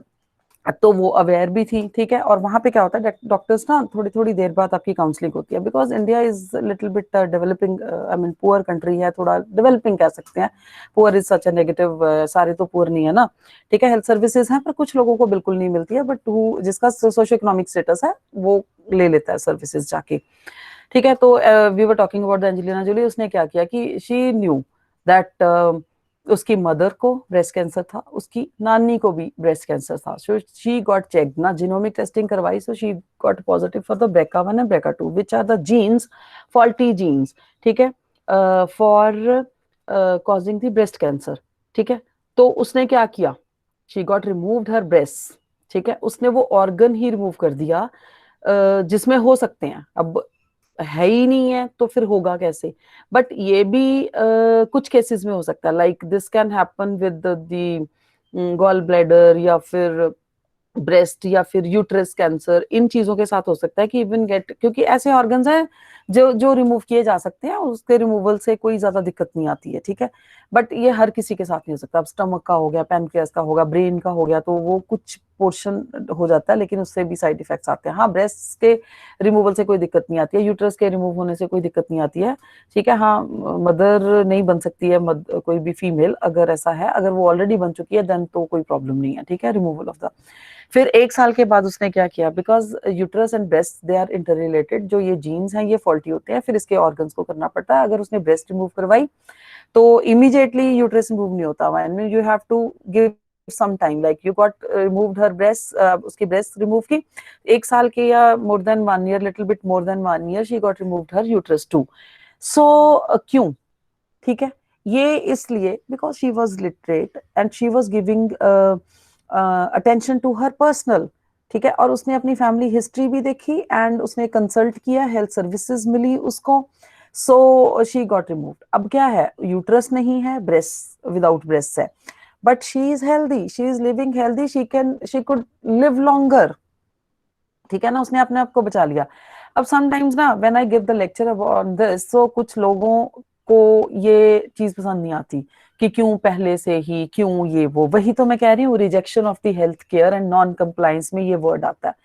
तो वो अवेयर भी थी। ठीक है, और वहां पे क्या होता है, डॉक्टर्स ना थोड़ी थोड़ी देर बाद आपकी काउंसलिंग होती है, because India is little bit developing, I mean poor country है, थोड़ा डेवलपिंग कह सकते हैं। Poor is such a negative, सारे तो पुअर नहीं है ना। ठीक है, हेल्थ सर्विसेज हैं पर कुछ लोगों को बिल्कुल नहीं मिलती है, बट जिसका सोशो इकोनॉमिक स्टेटस है वो ले लेता है सर्विसेज जाके। ठीक है, तो we were talking about the Angelina Jolie. उसने क्या किया कि शी न्यू दैट उसकी मदर को ब्रेस्ट कैंसर था, उसकी नानी को भी ब्रेस्ट कैंसर था, सो शी गॉट चेक्ड ना, जीनोमिक टेस्टिंग करवाई, so she got positive for the BRCA1 and BRCA2 which are the genes, faulty genes, ठीक है, for causing the breast cancer. ठीक है, तो उसने क्या किया, she got removed her breast. ठीक है, उसने वो ऑर्गन ही रिमूव कर दिया जिसमें हो सकते हैं, अब है ही नहीं है तो फिर होगा कैसे। बट ये भी कुछ केसेस में हो सकता है, like this can happen with the gall bladder या फिर ब्रेस्ट या फिर यूट्रस कैंसर, इन चीजों के साथ हो सकता है कि इवन गेट, क्योंकि ऐसे ऑर्गन्स हैं जो जो रिमूव किए जा सकते हैं, उसके रिमूवल से कोई ज्यादा दिक्कत नहीं आती है। ठीक है, बट ये हर किसी के साथ नहीं हो सकता। अब स्टमक का हो गया, पैनक्रियास का होगा, ब्रेन का हो गया, तो वो कुछ पोर्शन हो जाता है, लेकिन उससे भी साइड इफेक्ट्स आते हैं। हाँ, ब्रेस्ट के रिमूवल से कोई दिक्कत नहीं आती है, यूट्रस के रिमूव होने से कोई दिक्कत नहीं आती है। ठीक है, हाँ, मदर नहीं बन सकती है, कोई भी फीमेल, अगर ऐसा है, अगर वो ऑलरेडी बन चुकी है देन तो कोई प्रॉब्लम नहीं है। ठीक है, रिमूवल ऑफ द, फिर 1 साल के बाद उसने क्या किया, because uterus and breast they are interrelated, जो ये जीन्स हैं ये फॉल्टी होते हैं, फिर इसके ऑर्गन्स को करना पड़ता है। अगर उसने ब्रेस्ट रिमूव करवाई तो इमीडिएटली यूट्रस रिमूव नहीं होता, when you have to give some time, like you got removed her breast, उसकी ब्रेस्ट रिमूव की 1 साल के या more than 1 year, little bit more than 1 year, she got removed her uterus too. So क्यों, ठीक है, ये इसलिए because she was literate and she was giving attention to her personal. ठीक है, और उसने अपनी फैमिली हिस्ट्री भी देखी एंड उसने कंसल्ट किया, हेल्थ सर्विसेज मिली उसको, सो शी गॉट रिमूव्ड। अब क्या है, यूट्रस नहीं है, ब्रेस्ट विदाउट ब्रेस्ट है, but she is healthy, she is living healthy, she could live longer. ठीक है ना, उसने अपने आप को बचा लिया। अब समटाइम्स ना when I give the lecture on this, so कुछ लोगों को ये चीज पसंद नहीं आती कि क्यों पहले से ही, क्यों ये वो, वही तो मैं कह रही हूँ, rejection of the health care and non compliance में ये वर्ड आता है।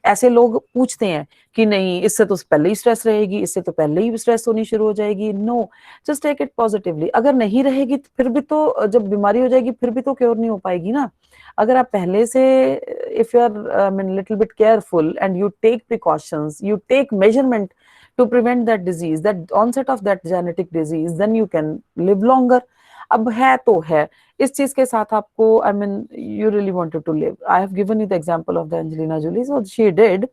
ऐसे लोग पूछते हैं कि नहीं, इससे तो पहले ही स्ट्रेस रहेगी, इससे तो पहले ही स्ट्रेस होनी शुरू हो जाएगी। No, just take it positively. अगर नहीं रहेगी फिर भी तो, जब बीमारी हो जाएगी फिर भी तो क्योर नहीं हो पाएगी ना। अगर आप पहले से, if you are little bit careful and you take precautions, you take measurement to prevent that disease, that onset of that genetic disease, then you can live longer. अब है तो है, इस चीज के साथ आपको, I mean, you really wanted to live. I have given you the example of the Angelina Jolie, so she did,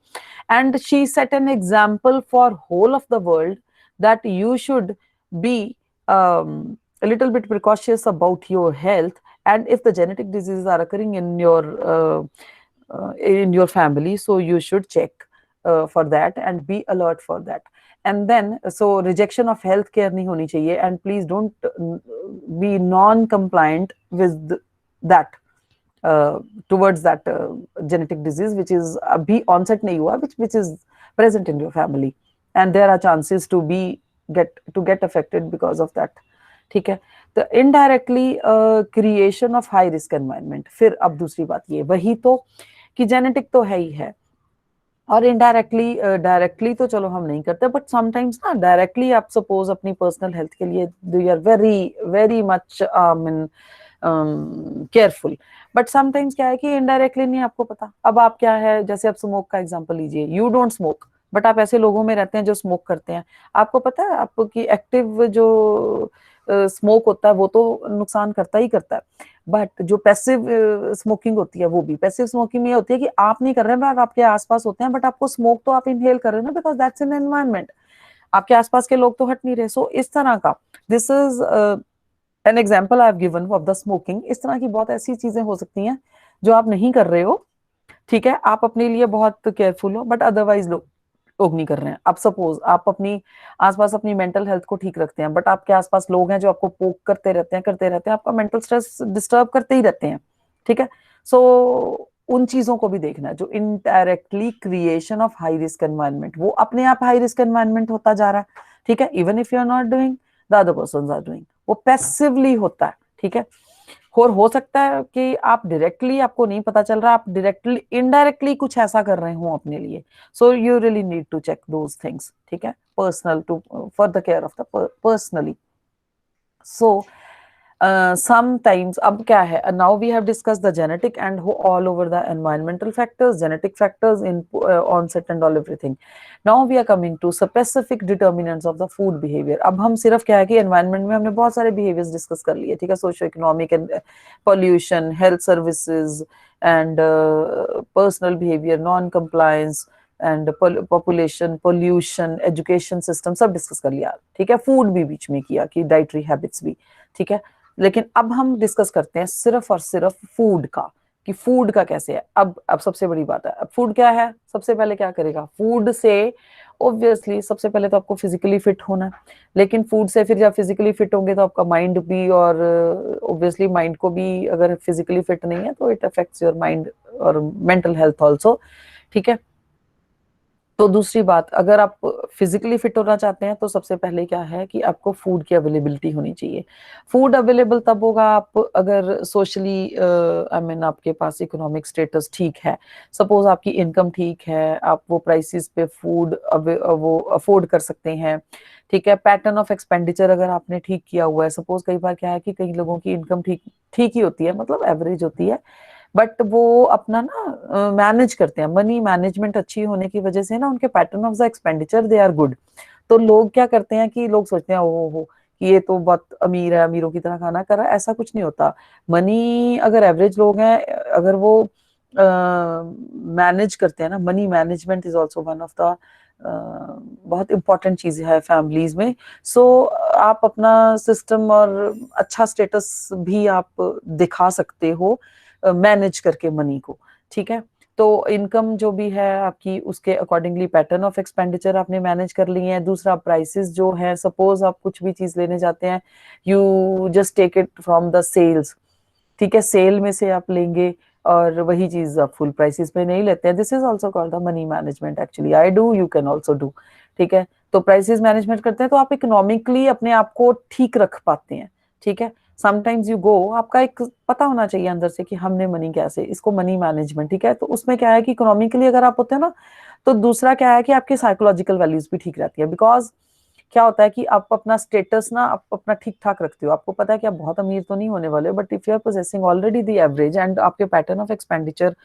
and she set an example for whole of the world that you should be a little bit precautious about your health and if the genetic diseases are occurring in your family, so you should check for that and be alert for that. And then so rejection of health care nahi honi chahiye, and please don't be non compliant with that towards that genetic disease which is abhi onset nahi hua, which is present in your family, and there are chances to get affected because of that. ठीक है, तो indirectly creation of high risk environment. फिर अब दूसरी बात ये वही तो कि जेनेटिक तो है ही है, और इनडायरेक्टली डायरेक्टली तो चलो हम नहीं करते, बट समटाइम्स ना डायरेक्टली आप सपोज अपनी पर्सनल हेल्थ के लिए you are very very much in careful, but sometimes क्या है कि इनडायरेक्टली नहीं आपको पता। अब आप क्या है, जैसे आप स्मोक का एग्जांपल लीजिए, यू डोंट स्मोक बट आप ऐसे लोगों में रहते हैं जो स्मोक करते हैं, आपको पता है आपकी एक्टिव जो स्मोक होता है वो तो नुकसान करता ही करता है, बट जो पैसिव स्मोकिंग होती है वो भी, पैसिव स्मोकिंग में होती है कि आप नहीं कर रहे हैं बट आपके आसपास होते हैं, बट आपको स्मोक तो आप इनहेल कर रहे हैं ना, बिकॉज दैट्स एन एनवायरनमेंट, आपके आसपास के लोग तो हट नहीं रहे। सो इस तरह का, this is an example I have given of the smoking. इस तरह की बहुत ऐसी चीजें हो सकती हैं जो आप नहीं कर रहे हो, ठीक है, आप अपने लिए बहुत केयरफुल हो, बट अदरवाइज लोग नहीं कर रहे हैं। अब सपोज आप अपनी आसपास अपनी मेंटल हेल्थ को ठीक रखते हैं, बट आपके आसपास लोग हैं जो आपको पोक करते रहते हैं, आपका मेंटल स्ट्रेस डिस्टर्ब करते ही रहते हैं, ठीक है। सो उन चीजों को भी देखना है जो indirectly creation of high risk environment, वो अपने आप हाई रिस्क एनवायरनमेंट होता जा रहा है, ठीक है, even if you are not doing, the other persons are doing, वो पैसिवली होता है, ठीक है। और हो सकता है कि आप डायरेक्टली आपको नहीं पता चल रहा, आप डायरेक्टली इनडायरेक्टली कुछ ऐसा कर रहे हो अपने लिए, so you really need to check those things, ठीक है, personal to for the care of the personally. So sometimes अब क्या है, now we have discussed the genetic and all over the environmental factors, genetic factors in onset and all everything. Now we are coming to specific determinants of the food behavior. अब हम सिर्फ क्या है कि environment में हमने बहुत सारे behaviors discuss कर लिए, ठीक है, socio economic and pollution, health services and personal behavior, non compliance and population, pollution, education system सब डिस्कस कर लिया, ठीक है, फूड भी बीच में किया कि डाइटरी हैबिट्स भी, ठीक है। लेकिन अब हम डिस्कस करते हैं सिर्फ और सिर्फ फूड का, कि फूड का कैसे है। अब सबसे बड़ी बात है, अब फूड क्या है, सबसे पहले क्या करेगा, फूड से ऑब्वियसली सबसे पहले तो आपको फिजिकली फिट होना है, लेकिन फूड से फिर जब फिजिकली फिट होंगे तो आपका माइंड भी, और ऑब्वियसली माइंड को भी अगर फिजिकली फिट नहीं है तो इट अफेक्ट्स योर माइंड और मेंटल हेल्थ ऑल्सो, ठीक है। तो दूसरी बात, अगर आप फिजिकली फिट होना चाहते हैं तो सबसे पहले क्या है कि आपको फूड की अवेलेबिलिटी होनी चाहिए। फूड अवेलेबल तब होगा आप अगर सोशली आई मीन आपके पास इकोनॉमिक स्टेटस ठीक है, सपोज आपकी इनकम ठीक है, आप वो प्राइसेस पे फूड वो अफोर्ड कर सकते हैं, ठीक है। पैटर्न ऑफ एक्सपेंडिचर अगर आपने ठीक किया हुआ है, सपोज कई बार क्या है कि कई लोगों की इनकम ठीक ही होती है, मतलब एवरेज होती है, बट वो अपना ना मैनेज करते हैं, मनी मैनेजमेंट अच्छी होने की वजह से ना उनके pattern of the expenditure they are good. तो लोग क्या करते हैं कि लोग सोचते हैं ओ हो कि ये तो बहुत अमीर है, अमीरों की तरह खाना कर रहा है, ऐसा कुछ नहीं होता। मनी अगर एवरेज लोग हैं, अगर वो मैनेज करते हैं ना, money management is also one of the बहुत इंपॉर्टेंट चीज है फैमिलीज में। सो आप अपना सिस्टम और अच्छा स्टेटस भी आप दिखा सकते हो मैनेज करके मनी को, ठीक है। तो इनकम जो भी है आपकी, उसके अकॉर्डिंगली पैटर्न ऑफ एक्सपेंडिचर आपने मैनेज कर लिए हैं। दूसरा, प्राइसेस जो है, सपोज आप कुछ भी चीज लेने जाते हैं, you just take it from the sales, ठीक है, सेल में से आप लेंगे और वही चीज आप फुल प्राइसेस पे नहीं लेते हैं। This is also called the money management, actually I do, you can also do, ठीक है। तो प्राइसेस मैनेजमेंट करते हैं तो आप इकोनॉमिकली अपने आप को ठीक रख पाते हैं, ठीक है। समटाइम्स यू गो, आपका एक पता होना चाहिए अंदर से कि हमने मनी कैसे, इसको मनी मैनेजमेंट, ठीक है। तो उसमें क्या है कि इकोनॉमिकली अगर आप होते हैं ना, तो दूसरा क्या है कि आपकी साइकोलॉजिकल वैल्यूज भी ठीक रहती है, बिकॉज क्या होता है कि आप अपना स्टेटस ना आप अपना ठीक ठाक रखते हो, आपको पता है कि आप बहुत अमीर तो नहीं होने वाले, but if you are possessing already the average and आपके पैटर्न ऑफ एक्सपेंडिचर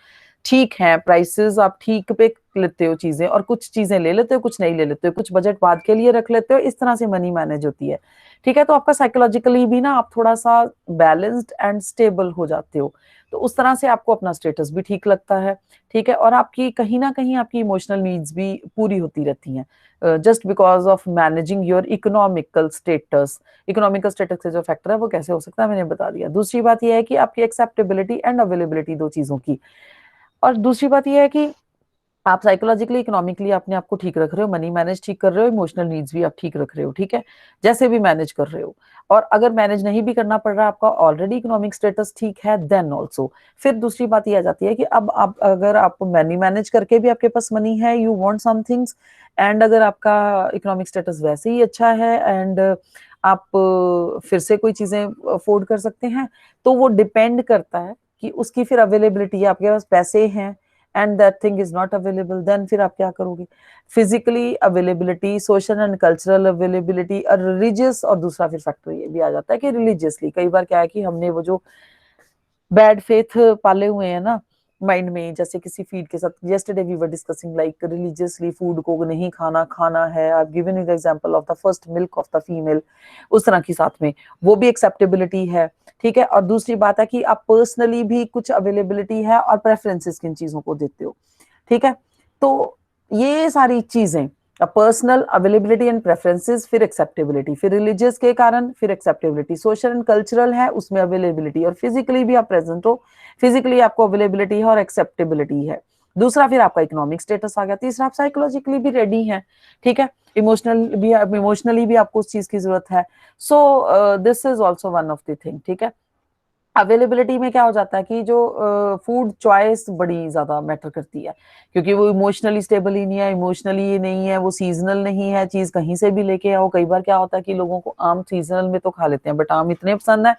ठीक है, प्राइसेस आप ठीक पे लेते हो चीजें, और कुछ चीजें ले लेते हो, कुछ नहीं ले लेते हो, कुछ बजट बाद के लिए रख लेते हो, इस तरह से मनी मैनेज होती है, ठीक है, तो आपका साइकोलॉजिकली भी ना आप थोड़ा सा बैलेंस्ड एंड स्टेबल हो जाते हो, तो उस तरह से आपको अपना स्टेटस भी ठीक लगता है। ठीक है, और आपकी कहीं ना कहीं आपकी इमोशनल नीड्स भी पूरी होती रहती हैं just because of managing your economical status. Economical status के जो फैक्टर है वो कैसे हो सकता है मैंने बता दिया। दूसरी बात यह है कि आपकी एक्सेप्टेबिलिटी एंड अवेलेबिलिटी, दो चीजों की। और दूसरी बात यह है कि आप साइकोलॉजिकली इकोनॉमिकली अपने आप को ठीक रख रहे हो, मनी मैनेज ठीक कर रहे हो, इमोशनल नीड्स भी आप ठीक रख रहे हो। ठीक है, जैसे भी मैनेज कर रहे हो। और अगर मैनेज नहीं भी करना पड़ रहा, आपका ऑलरेडी इकोनॉमिक स्टेटस ठीक है, देन ऑल्सो फिर दूसरी बात ये आ जाती है कि अब आप अगर आप मनी मैनेज करके भी आपके पास मनी है, you want some things, and अगर आपका इकोनॉमिक स्टेटस वैसे ही अच्छा है एंड आप फिर से कोई चीजें अफोर्ड कर सकते हैं, तो वो डिपेंड करता है कि उसकी फिर अवेलेबिलिटी है, आपके पास पैसे हैं and that thing is not available, then फिर आप क्या करोगे। Physically availability, social and cultural availability और रिलीजियस, और दूसरा फिर फैक्टर ये भी आ जाता है कि रिलीजियसली कई बार क्या है कि हमने वो जो बैड फेथ पाले हुए हैं ना माइंड में, जैसे किसी फीड के साथ, yesterday we were discussing like religiously food को नहीं खाना, खाना है, आई have given you the example of the first milk of the female, उस तरह की साथ में वो भी एक्सेप्टेबिलिटी है। ठीक है, और दूसरी बात है कि आप पर्सनली भी कुछ अवेलेबिलिटी है और प्रेफरेंसेस किन चीजों को देते हो। ठीक है, तो ये सारी चीजें, पर्सनल अवेलेबिलिटी एंड प्रेफरेंसेस, फिर एक्सेप्टेबिलिटी, फिर रिलीजियस के कारण फिर एक्सेप्टेबिलिटी, सोशल एंड कल्चरल है उसमें अवेलेबिलिटी, और फिजिकली भी आप प्रेजेंट हो, फिजिकली आपको अवेलेबिलिटी है और एक्सेप्टेबिलिटी है। दूसरा फिर आपका इकोनॉमिक स्टेटस आ गया। तीसरा आप साइकोलॉजिकली भी रेडी हैं। ठीक है, इमोशनली भी आपको उस चीज की जरूरत है। So this is also one of the thing. ठीक है, अवेलेबिलिटी में क्या हो जाता है कि जो फूड चॉइस बड़ी ज्यादा मैटर करती है, क्योंकि वो इमोशनली स्टेबल ही नहीं है, इमोशनली ये नहीं है, वो सीजनल नहीं है, चीज कहीं से भी लेके आओ। कई बार क्या होता है कि लोगों को आम सीजनल में तो खा लेते हैं, बट आम इतने पसंद है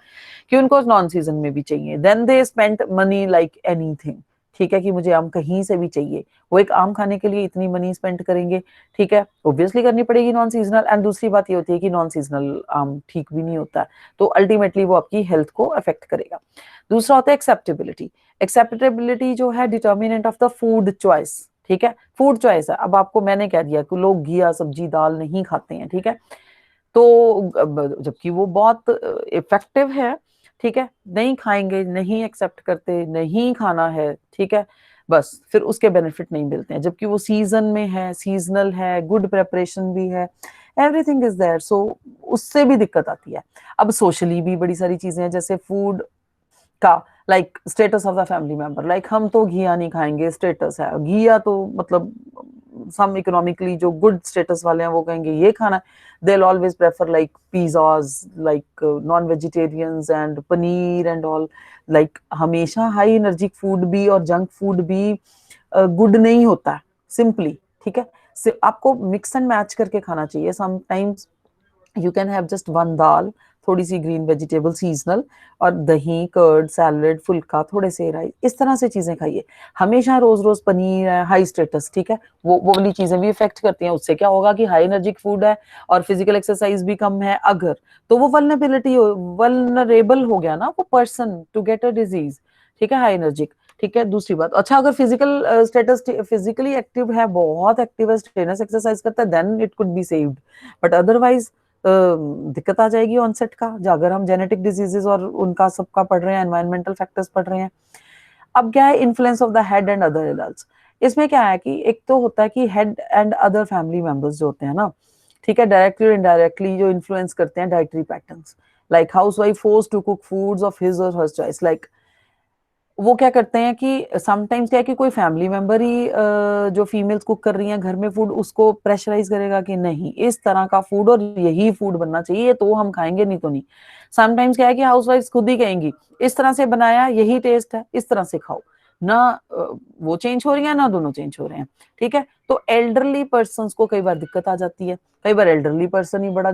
कि उनको नॉन सीजन में भी चाहिए, then they spend money like anything. ठीक है, कि मुझे आम कहीं से भी चाहिए, वो एक आम खाने के लिए इतनी मनी स्पेंड करेंगे। ठीक है, ऑब्वियसली करनी पड़ेगी नॉन सीजनल, एंड दूसरी बात ये होती है कि नॉन सीजनल आम ठीक भी नहीं होता है, तो अल्टीमेटली वो आपकी हेल्थ को अफेक्ट करेगा। दूसरा होता है एक्सेप्टेबिलिटी। एक्सेप्टेबिलिटी जो है determinant of the food choice. ठीक है, फूड चॉइस है। अब आपको मैंने कह दिया कि लोग घिया सब्जी दाल नहीं खाते हैं, ठीक है, तो जबकि वो बहुत इफेक्टिव है। ठीक है, नहीं खाएंगे, नहीं एक्सेप्ट करते, नहीं खाना है। ठीक है, बस फिर उसके बेनिफिट नहीं मिलते हैं, जबकि वो सीजन में है, सीजनल है, गुड प्रेपरेशन भी है, एवरीथिंग इज देयर, सो उससे भी दिक्कत आती है। अब सोशली भी बड़ी सारी चीजें हैं, जैसे फूड का like status of the family member, like हम तो घिया नहीं खाएंगे, स्टेटस है घिया, तो मतलब सम इकोनॉमिकली जो गुड स्टेटस वाले हैं वो कहेंगे ये खाना है, they'll always prefer like pizzas, like non-vegetarians and paneer and all, like हमेशा हाई एनर्जिक फूड भी और जंक फूड भी गुड नहीं होता है सिंपली। ठीक है, आपको मिक्स एंड मैच करके खाना चाहिए। Sometimes you can have just one dal, थोड़ी सी ग्रीन वेजिटेबल सीजनल, और दही, कर्ड, सैलड, फुल्का, थोड़े से राइस, इस तरह से चीजें खाइए। हमेशा रोज रोज पनीर है, हाई स्टेटस, ठीक है, वो वाली चीजें भी इफेक्ट करती हैं। उससे क्या होगा कि हाई एनर्जिक फूड है और फिजिकल एक्सरसाइज भी कम है अगर, तो वो वल्नरेबल हो गया ना वो person to get a disease. ठीक है, हाई एनर्जिक। ठीक है, दूसरी बात, अच्छा अगर फिजिकल स्टेटस फिजिकली एक्टिव है, बहुत एक्टिव है, स्ट्रेनस एक्सरसाइज करता है, then it could be saved, but otherwise दिक्कत आ जाएगी ऑनसेट का, अगर हम जेनेटिक डिजीजेस और उनका सबका पढ़ रहे हैं, एनवायरमेंटल फैक्टर्स पढ़ रहे हैं। अब क्या है influence of the head and other adults. इसमें क्या है कि एक तो होता है कि head and other family members जो होते हैं ना, ठीक है, डायरेक्टली और इनडायरेक्टली जो इन्फ्लुएंस करते हैं dietary patterns, like housewife force to cook foods of his और हर चॉइस, लाइक वो क्या करते हैं कि समटाइम्स क्या है कि कोई फैमिली मेंबर ही जो फीमेल्स कुक कर रही हैं घर में फूड, उसको प्रेशराइज करेगा कि नहीं इस तरह का फूड और यही फूड बनना चाहिए तो हम खाएंगे, नहीं तो नहीं। समटाइम्स क्या है कि हाउसवाइफ्स खुद ही कहेंगी इस तरह से बनाया यही टेस्ट है, इस तरह से खाओ ना। वो चेंज हो रही है ना दोनों चेंज हो रहे हैं। ठीक है, तो एल्डरली पर्सन को कई बार दिक्कत आ जाती है। कई बार एल्डरली पर्सन ही बड़ा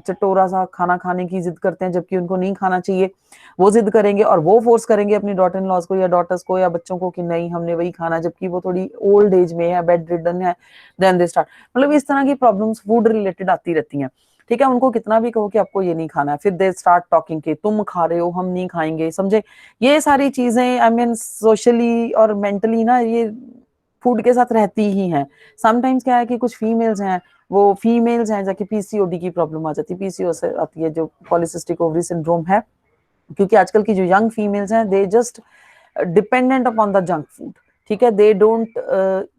चटोरा सा खाना खाने की जिद करते हैं, जबकि उनको नहीं खाना चाहिए। वो जिद करेंगे और वो फोर्स करेंगे अपनी डॉटर इन लॉज को या डॉटर्स को या बच्चों को कि नहीं हमने वही खाना, जबकि वो थोड़ी ओल्ड एज में है, बेड रिडन है, देन दे स्टार्ट, मतलब इस तरह की प्रॉब्लम्स फूड रिलेटेड आती रहती हैं। ठीक है, उनको कितना भी कहो कि आपको ये नहीं खाना है, फिर दे स्टार्ट टॉकिंग के तुम खा रहे हो हम नहीं खाएंगे, समझे। ये सारी चीजें आई मीन सोशली और मेंटली ना ये फूड के साथ रहती ही हैं। समटाइम्स क्या है कि कुछ फीमेल्स हैं, वो फीमेल्स हैं जाके पीसीओडी की प्रॉब्लम आ जाती है, पीसीओ से आती है जो पॉलिसिस्टिक ओवरी सिंड्रोम है, क्योंकि आजकल की जो यंग फीमेल्स हैं they just dependent upon the junk food, ठीक है, दे don't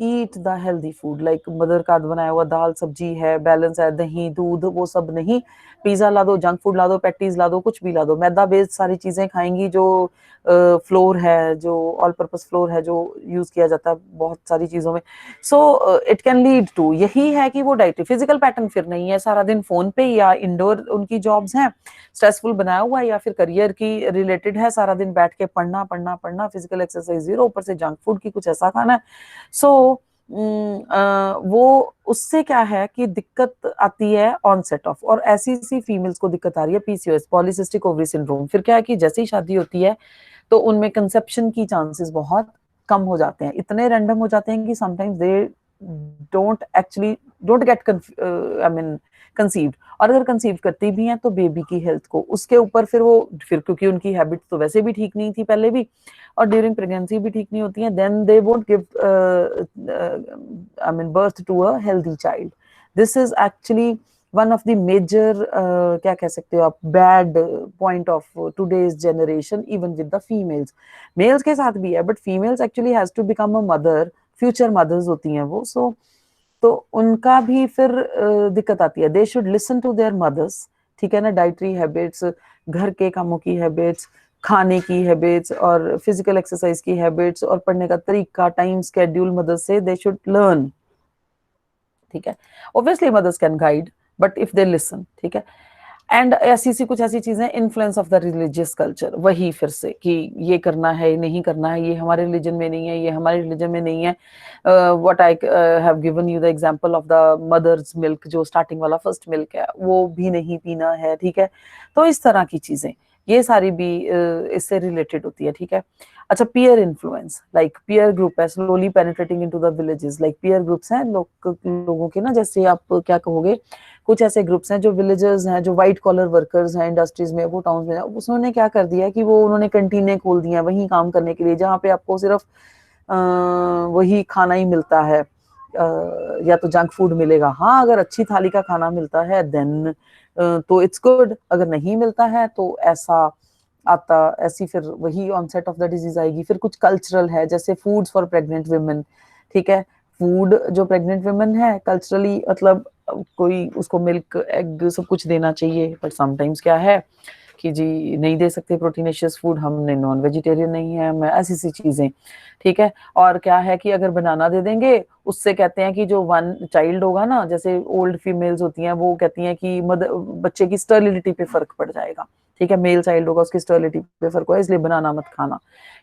eat the healthy food, like mother का बनाया हुआ दाल सब्जी है, बैलेंस है, दही दूध, वो सब नहीं, पिज्जा ला दो, जंक फूड ला दो, पैटीज ला दो, कुछ भी ला दो, मैदा बेस्ड सारी चीजें खाएंगी, जो फ्लोर है, जो ऑल पर्पस फ्लोर है, जो यूज किया जाता है बहुत सारी चीजों में, so it can lead to, यही है कि वो डाइटरी फिजिकल पैटर्न फिर नहीं है, सारा दिन फोन पे या इंडोर उनकी जॉब्स हैं, स्ट्रेसफुल बनाया हुआ है, या फिर करियर की रिलेटेड है, सारा दिन बैठ के पढ़ना पढ़ना पढ़ना, फिजिकल एक्सरसाइज जीरो, ऊपर से जंक फूड की कुछ ऐसा खाना है। सो वो उससे क्या है कि दिक्कत आती है ऑनसेट ऑफ, और ऐसी सी फीमेल्स को दिक्कत आ रही है पीसीओएस, पॉलिसिस्टिक ओवरी सिंड्रोम। फिर क्या है कि जैसे ही शादी होती है तो उनमें कंसेप्शन की चांसेस बहुत कम हो जाते हैं, इतने रैंडम हो जाते हैं कि sometimes they don't get I mean conceived, और अगर कंसीव करती भी हैं तो बेबी की हेल्थ को उसके ऊपर फिर क्योंकि उनकी हैबिट तो वैसे भी ठीक नहीं थी पहले भी, और ड्यूरिंग प्रेगनेंसी भी ठीक नहीं होती है, then they won't give I mean birth to a healthy child. This is actually one of the major क्या कह सकते हो आप, bad point of today's generation, even with the females, males के साथ भी है, but females actually has to become a mother, future mothers होती हैं वो, सो तो उनका भी फिर दिक्कत आती है, they should listen to their mothers, ठीक है ना, डाइटरी हैबिट्स, घर के कामों की हैबिट्स, खाने की हैबिट्स, और फिजिकल एक्सरसाइज की हैबिट्स, और पढ़ने का तरीका, टाइम स्केड्यूल मदर्स से दे शुड लर्न, ठीक है, obviously mothers can guide but if they listen, ठीक है। एंड ऐसी कुछ ऐसी चीजें, influence of the religious culture, वही फिर से कि ये करना है, नहीं करना है, ये हमारे रिलीजन में नहीं है, ये हमारे रिलीजन में नहीं है, what I have given you the example of the mother's milk, जो स्टार्टिंग वाला फर्स्ट मिल्क है वो भी नहीं पीना है, ठीक है, तो इस तरह की चीजें ये सारी भी इससे रिलेटेड होती है, ठीक है। अच्छा, peer influence, like peer group है slowly penetrating into the villages, like peer groups हैं लोगों के ना, जैसे आप क्या कहोगे, कुछ ऐसे ग्रुप्स हैं जो विलेजर्स हैं, जो व्हाइट कॉलर वर्कर्स हैं इंडस्ट्रीज में, वो टाउन में, उसने क्या कर दिया कि वो उन्होंने कैंटीनें खोल दी हैं वहीं काम करने के लिए, जहाँ पे आपको सिर्फ वही खाना ही मिलता है, या तो जंक फूड मिलेगा, हाँ अगर अच्छी थाली का खाना मिलता है देन तो इट्स गुड, अगर नहीं मिलता है तो ऐसी फिर वही ऑनसेट ऑफ द डिजीज आएगी। फिर कुछ कल्चरल है, जैसे फूड्स फॉर प्रेग्नेंट वुमेन, ठीक है, फूड जो प्रेग्नेंट वुमेन है कल्चरली, मतलब कोई उसको मिल्क एग सब कुछ देना चाहिए, बट समटाइम्स क्या है कि जी नहीं दे सकते प्रोटीनेशियस फूड, हमने नॉन वेजिटेरियन नहीं है, मैं ऐसी सी चीजें, ठीक है। और क्या है कि अगर बनाना दे देंगे, उससे कहते हैं कि जो वन चाइल्ड होगा ना, जैसे ओल्ड फीमेल्स होती हैं वो कहती हैं कि बच्चे की स्टर्लिटी पे फर्क पड़ जाएगा, ठीक है, मेल चाइल्ड होगा उसकी स्टर्लिटी पे फर्क होगा, इसलिए बनाना मत खाना,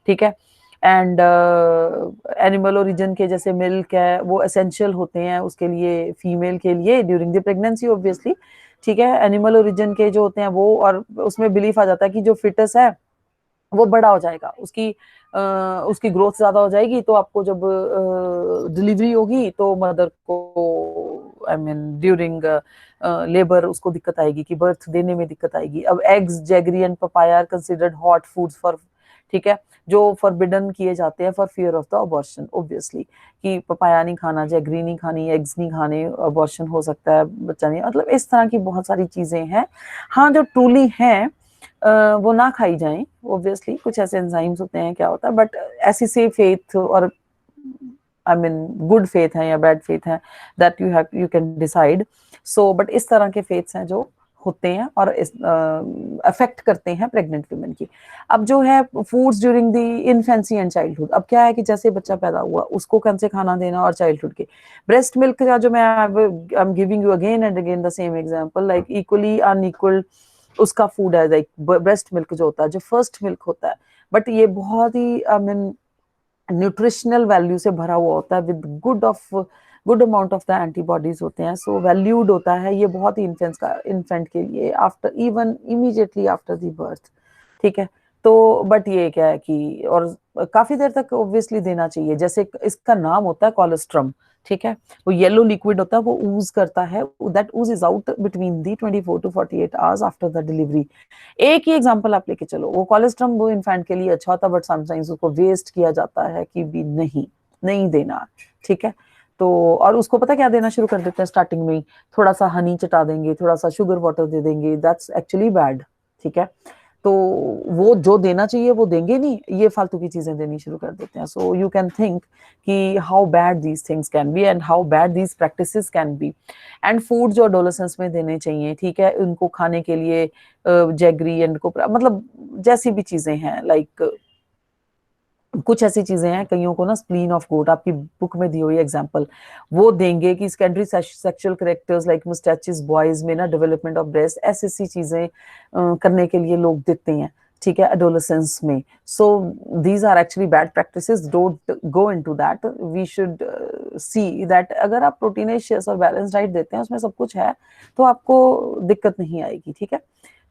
ठीक है। एंड एनिमल ओरिजिन के जैसे मिल्क है वो एसेंशियल होते हैं उसके लिए, फीमेल के लिए ड्यूरिंग द प्रेगनेंसी ऑब्वियसली, ठीक है, एनिमल ओरिजिन के जो होते हैं वो, और उसमें बिलीफ आ जाता है कि जो फिटस है वो बड़ा हो जाएगा, उसकी ग्रोथ ज्यादा हो जाएगी, तो आपको जब डिलीवरी होगी तो मदर को आई मीन ड्यूरिंग लेबर उसको दिक्कत आएगी, कि बर्थ देने में दिक्कत आएगी। अब eggs, jaggery and papaya are considered hot foods for, ठीक है, जो फॉरबिडन किए जाते हैं for fear of the abortion, obviously, कि पपाया नहीं खाना, जैगरी नहीं खानी, एग्स नहीं खाने, अबॉर्शन हो सकता है, बच्चा नहीं, मतलब इस तरह की बहुत सारी चीजें हैं। हाँ, जो ट्रूली हैं वो ना खाई जाएं, ऑब्वियसली कुछ ऐसे एंजाइम्स होते हैं, क्या होता है, बट ऐसी से फेथ और आई मीन गुड फेथ है या बैड फेथ है, that you can decide. So but इस तरह के फेथ्स हैं जो होते हैं और अफेक्ट करते हैं प्रेग्नेंट वुमेन की। अब जो है foods during the infancy and childhood, अब क्या है कि जैसे बच्चा पैदा हुआ उसको कौन से खाना देना, और चाइल्डहुड के ब्रेस्ट मिल्क का जो मैं I am giving you again and again the same example, like equally unequal उसका फूड है, लाइक ब्रेस्ट मिल्क जो होता है, जो फर्स्ट मिल्क होता है, बट ये बहुत ही आई मीन न्यूट्रिशनल वैल्यू से भरा हुआ होता है, with good amount of the antibodies होते हैं, सो वैल्यूड होता है ये बहुत ही इन्फेंट के लिए, after even immediately after the birth, ठीक है। तो बट ये क्या है कि और काफी देर तक ऑब्वियसली देना चाहिए, जैसे इसका नाम होता है कोलेस्ट्रम, ठीक है, वो येलो लिक्विड होता है, वो ऊज करता है, that Uz is out between the 24 to 48 hours after the delivery. एक ही एग्जांपल आप लेके चलो, वो कोलेस्ट्रम वो इन्फेंट के लिए अच्छा होता है, बट समटाइम्स उसको वेस्ट किया जाता है कि भी नहीं, नहीं देना, ठीक है। तो और उसको पता क्या देना शुरू कर देते हैं स्टार्टिंग में ही, थोड़ा सा हनी चटा देंगे, थोड़ा सा शुगर वाटर दे देंगे, दैट्स एक्चुअली बैड, ठीक है। तो वो जो देना चाहिए वो देंगे नहीं, ये फालतू की चीजें देनी शुरू कर देते हैं। सो यू कैन थिंक कि how bad these things can be and how bad these practices can be. And food जो एडोलेसेंस में देने चाहिए, ठीक है, उनको खाने के लिए जैगरी एंड को मतलब जैसी भी चीजें हैं, लाइक कुछ ऐसी चीजें हैं, कईयों को ना स्प्लीन ऑफ गोट, आपकी बुक में दी हुई एग्जांपल, वो देंगे कि secondary sexual characters like moustaches boys में ना डेवलपमेंट ऑफ ब्रेस्ट, ऐसी चीजें करने के लिए लोग देते हैं, ठीक है, एडोलेसेंस में। So these are actually bad practices, don't go into that. We should see that अगर आप प्रोटीनेशियस और बैलेंस डाइट देते हैं, उसमें सब कुछ है, तो आपको दिक्कत नहीं आएगी, ठीक है।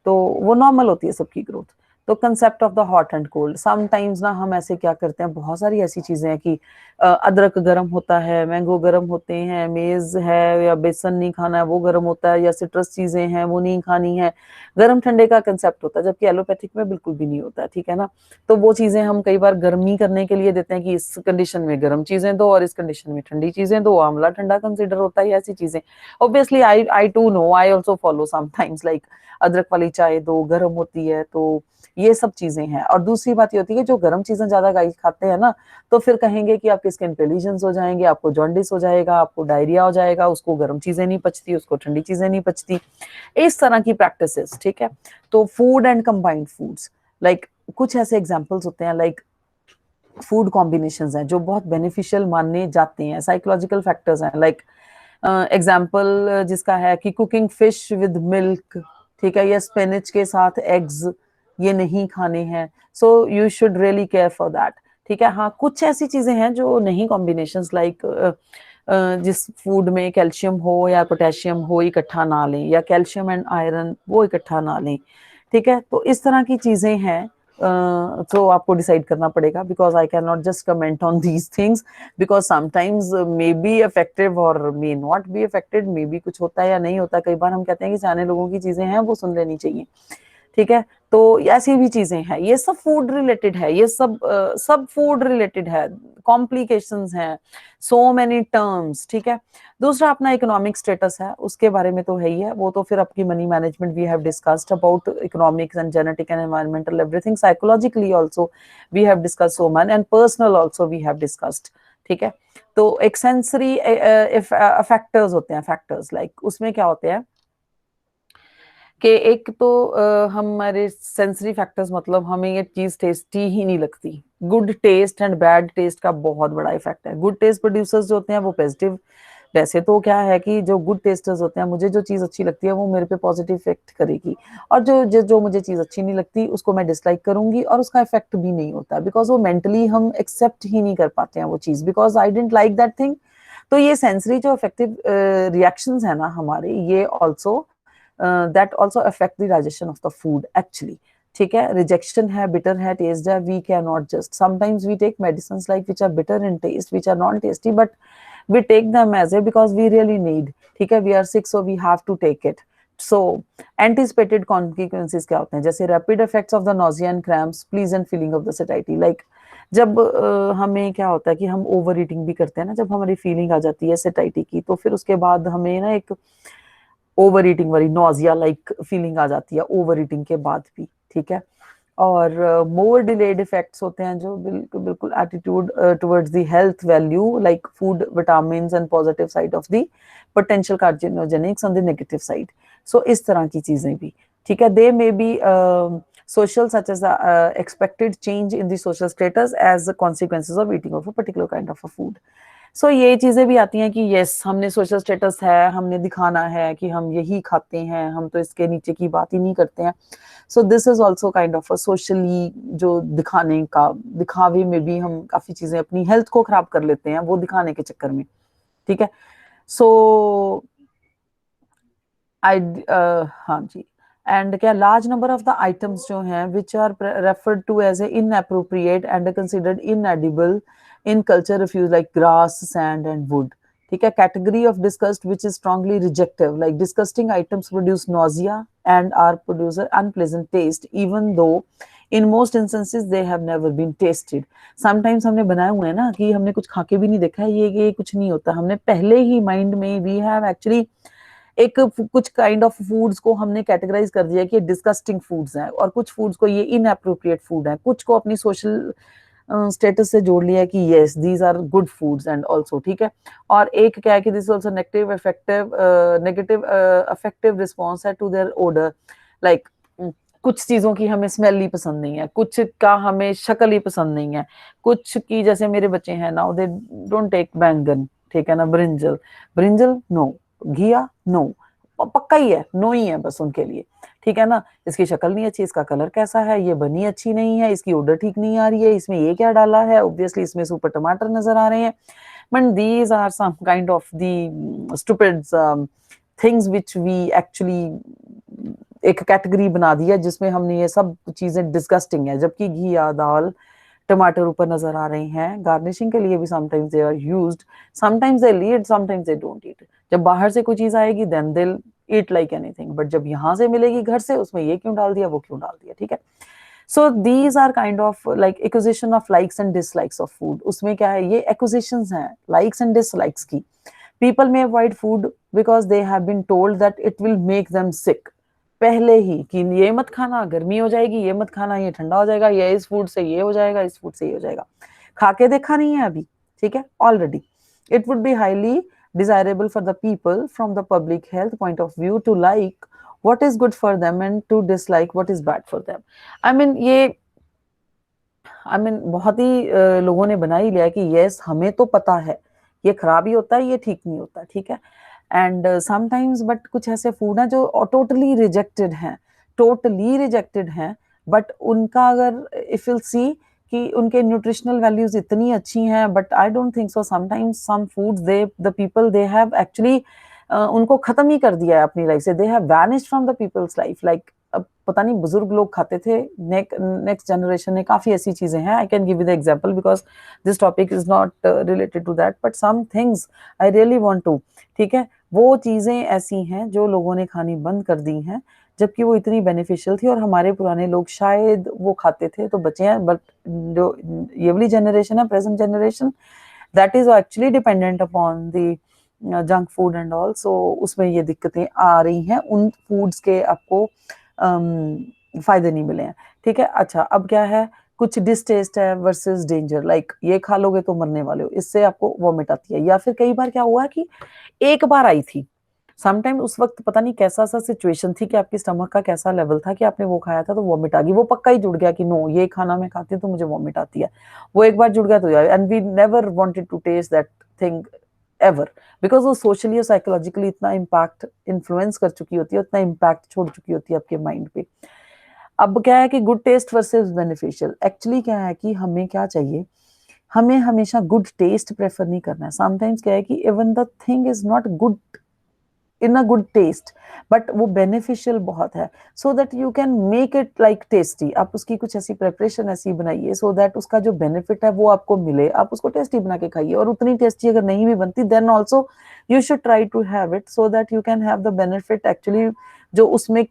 तो वो नॉर्मल होती है सबकी ग्रोथ। तो concept of the hot and cold, sometimes ना हम ऐसे क्या करते हैं, बहुत सारी ऐसी चीजें हैं कि अदरक गर्म होता है, मैंगो गर्म होते हैं, मेज है या बेसन नहीं खाना है वो गर्म होता है, या सिट्रस चीजें हैं वो नहीं खानी है, गर्म ठंडे का कंसेप्ट होता है, जबकि एलोपैथिक में बिल्कुल भी नहीं होता है, ठीक है ना। तो वो चीजें हम कई बार गर्मी करने के लिए देते हैं कि इस कंडीशन में गर्म चीजें दो और इस कंडीशन में ठंडी चीजें दो, आंवला ठंडा कंसिडर होता है, ऐसी चीजें। Obviously I too no, I also follow sometimes, like अदरक वाली चाय दो, गर्म होती है, तो ये सब चीजें हैं। और दूसरी बात ये होती है कि जो गर्म चीजें ज्यादा गाइस खाते हैं ना, तो फिर कहेंगे कि आपकी स्किन पे लीजन्स हो जाएंगे, आपको जॉन्डिस हो जाएगा, आपको डायरिया हो जाएगा, उसको गर्म चीजें नहीं पचती, उसको ठंडी चीजें नहीं पचती, इस तरह की प्रैक्टिसेस, ठीक है। तो food and combined foods, like कुछ ऐसे एग्जाम्पल्स होते हैं, लाइक फूड कॉम्बिनेशंस हैं जो बहुत बेनिफिशियल माने जाते हैं, साइकोलॉजिकल फैक्टर्स हैं, लाइक एग्जाम्पल जिसका है कि कुकिंग फिश विद मिल्क, ठीक है, या स्पिनच के साथ एग्स, ये नहीं खाने हैं। So you should really care for that, ठीक है। हाँ, कुछ ऐसी चीजें हैं जो नहीं कॉम्बिनेशंस, लाइक जिस फूड में कैल्शियम हो या पोटेशियम हो इकट्ठा ना लें, या कैल्शियम एंड आयरन वो इकट्ठा ना लें, ठीक है। तो इस तरह की चीजें हैं, तो आपको डिसाइड करना पड़ेगा, because I can not just comment on these things, because sometimes may be effective और may not be affected, may be कुछ होता है या नहीं होता। कई बार हम कहते हैं कि जाने लोगों की चीजें हैं वो सुन लेनी चाहिए, ठीक है। तो ऐसी भी चीजें हैं, ये सब फूड रिलेटेड है, ये सब फूड रिलेटेड है, कॉम्प्लिकेशंस हैं, सो मेनी टर्म्स, ठीक है। दूसरा अपना इकोनॉमिक स्टेटस है, उसके बारे में तो है ही है, वो तो फिर आपकी money management, we have discussed about economics and genetic and environmental everything, psychologically also we have discussed so much, and personal also we have discussed, ठीक है। तो एक सेंसरी फैक्टर्स होते हैं, फैक्टर्स लाइक उसमें क्या होते हैं कि एक तो हमारे सेंसरी फैक्टर्स, मतलब हमें ये चीज टेस्टी ही नहीं लगती। Good taste and bad taste का बहुत बड़ा इफेक्ट है। गुड टेस्ट प्रोड्यूसर्स जो होते हैं वो पॉजिटिव, वैसे तो क्या है कि जो गुड टेस्टर्स होते हैं, मुझे जो चीज अच्छी लगती है वो मेरे पे पॉजिटिव इफेक्ट करेगी, और जो मुझे चीज अच्छी नहीं लगती उसको मैं डिसलाइक करूंगी, और उसका इफेक्ट भी नहीं होता, बिकॉज वो मेंटली हम एक्सेप्ट ही नहीं कर पाते हैं वो चीज, because I don't like that thing. तो ये सेंसरी जो इफेक्टिव रिएक्शंस है ना हमारे, ये also that also affect the digestion of the food actually, ठीक है। रिजेक्शन है, बिटर है, टेस्ट है, we can not just, sometimes we take medicine like which are bitter in taste, which are not tasty, but we take them as it because we really need, ठीक है, we are sick so we have to take it. So anticipated consequences क्या होते हैं, जैसे rapid effects of the nausea and cramps, pleasant feeling of the satiety, like जब हमें क्या होता है कि हम ओवर ईटिंग भी करते हैं ना, जब हमारी फीलिंग आ जाती है सेटाइटी की, तो फिर उसके बाद हमें ना एक ओवर ईटिंग वाली नोजिया लाइक फीलिंग आ जाती है ओवर ईटिंग के बाद भी, ठीक है। और मोर डिलेड इफेक्ट्स होते हैं जो बिल्कुल बिल्कुल attitude towards the health value, like food vitamins and positive side of the potential carcinogenics on the negative side. So इस तरह की चीजें भी, ठीक है। They may be social such as expected change in the social status as the consequences of eating of a particular kind of a food. सो ये चीजें भी आती हैं कि यस हमने सोशल स्टेटस है, हमने दिखाना है कि हम यही खाते हैं, हम तो इसके नीचे की बात ही नहीं करते हैं। So this is also kind of a socially जो दिखाने का, दिखावे में भी हम काफी चीजें अपनी हेल्थ को खराब कर लेते हैं वो दिखाने के चक्कर में, ठीक है। सो आई हाँ जी। एंड क्या large number of the items जो हैं which are referred to as a inappropriate and considered inedible in culture refuse like grass, sand and wood, ठीक है। category of disgust which is strongly rejective, like disgusting items produce nausea and are produce unpleasant taste even though in most instances they have never been tested. Sometimes हमने बनाए हुए हैं ना कि हमने कुछ खा के भी नहीं देखा है, ये कुछ नहीं होता, हमने पहले ही माइंड में वी हैव एक्चुअली एक कुछ काइंड ऑफ फूड्स को हमने कैटेगराइज कर दिया कि डिस्गस्टिंग फूड्स हैं, और कुछ फूड्स को ये इनएप्रोप्रिएट फूड है, कुछ को अपनी सोशल स्टेटस से जोड़ लिया कि yes these are good foods and also, ठीक है। और एक क्या है कि this also negative affective response है टू देयर ओडर, लाइक कुछ चीजों की हमें स्मेल ही पसंद नहीं है, कुछ का हमें शक्ल ही पसंद नहीं है, कुछ की जैसे मेरे बच्चे हैं नाउ दे डोंट टेक बैंगन, ठीक है ना, ब्रिंजल, ब्रिंजल नो, घिया नो, पक्का ही है, नो ही है बस उनके लिए, ठीक है ना। इसकी शक्ल नहीं अच्छी, इसका कलर कैसा है, ये बनी अच्छी नहीं है, इसकी ऑर्डर ठीक नहीं आ रही है, इसमें ये क्या डाला है, ऑब्वियसली इसमें सुपर टमाटर नजर आ रहे हैं, but these are some kind of the stupid things which we actually एक कैटेगरी बना दी है जिसमें हमने ये सब चीजें डिस्गस्टिंग है, जबकि घी या दाल टमाटर ऊपर नजर आ रहे हैं, गार्निशिंग के लिए भी sometimes they are used, sometimes they eat, sometimes they don't eat. जब बाहर से कोई चीज आएगी then they eat like anything, but जब यहाँ से मिलेगी घर से, उसमें ये क्यों डाल दिया, वो क्यों डाल दिया, ठीक है। So these are kind of like acquisition of likes and dislikes of food. उसमें क्या है, ये एक्विजिशंस हैं लाइक्स एंड डिसलाइक्स की। People may avoid food because they have been told that it will make them sick, पहले ही कि ये मत खाना, गर्मी हो जाएगी, ये मत खाना, ये ठंडा हो जाएगा, ये इस फूड से ये हो जाएगा, इस फूड से ये हो जाएगा। खा के देखा नहीं है अभी, ठीक है, already. It would be highly desirable for the people from the public health point of view to like what is good for them and to dislike what is bad for them. I mean ये बहुत ही लोगों ने बना ही लिया कि yes हमें तो पता है ये खराब ही होता है, ये ठीक नहीं होता, ठीक है। एंड समटाइम्स बट कुछ ऐसे फूड हैं जो टोटली रिजेक्टेड हैं, टोटली रिजेक्टेड हैं, बट उनका अगर इफ यू सी कि उनके न्यूट्रिशनल वैल्यूज इतनी अच्छी हैं, but I don't think so. Sometimes some foods they the people they have actually उनको खत्म ही कर दिया है अपनी लाइफ से, they have vanished from the people's life. Like अब पता नहीं बुजुर्ग लोग खाते थे, नेक्स्ट जनरेशन ने काफी ऐसी चीजें हैं, I can give you the example because this topic is not related to that, but some things I really want to, ठीक है। वो चीजें ऐसी हैं जो लोगों ने खानी बंद कर दी हैं, जबकि वो इतनी बेनिफिशियल थी और हमारे पुराने लोग शायद वो खाते थे तो बचे हैं, बट जो ये वाली जनरेशन है, present generation, that is actually dependent upon the junk food and all. So उसमें ये दिक्कतें आ रही हैं, उन फूड्स के आपको फायदे नहीं मिले हैं, ठीक है। अच्छा अब क्या है, कुछ डिसटेस्ट है वर्सेस डेंजर, लाइक ये खा लोगे तो मरने वाले हो, इससे आपको वॉमिट आती है। या फिर कई बार क्या हुआ कि एक बार आई थी, समटाइम उस वक्त पता नहीं कैसा सा सिचुएशन थी कि आपकी स्टमक का कैसा लेवल था कि आपने वो खाया था तो वॉमिट आ गई, वो पक्का ही जुड़ गया कि नो ये खाना मैं खाती हूँ तो मुझे वॉमिट आती है, वो एक बार जुड़ गया तो यार, and we never wanted to taste that thing ever, because वो सोशली और साइकोलॉजिकली इतना इम्पैक्ट इन्फ्लुएंस कर चुकी होती है, उतना इम्पैक्ट छोड़ चुकी होती है आपके माइंड पे। अब क्या है कि good taste versus beneficial, actually क्या है कि हमें क्या चाहिए, हमें हमेशा गुड टेस्ट प्रेफर नहीं करना है। समटाइम्स क्या है कि even the thing is not good in a good taste, but वो बेनिफिशियल बहुत है, so that you can make it like tasty. आप उसकी कुछ ऐसी प्रेपरेशन ऐसी बनाइए सो दैट उसका जो बेनिफिट है वो आपको मिले, आप उसको टेस्टी बना के खाइए। और उतनी टेस्टी अगर नहीं भी बनती then also you should try to have it so that you can have the benefit actually जो उसमें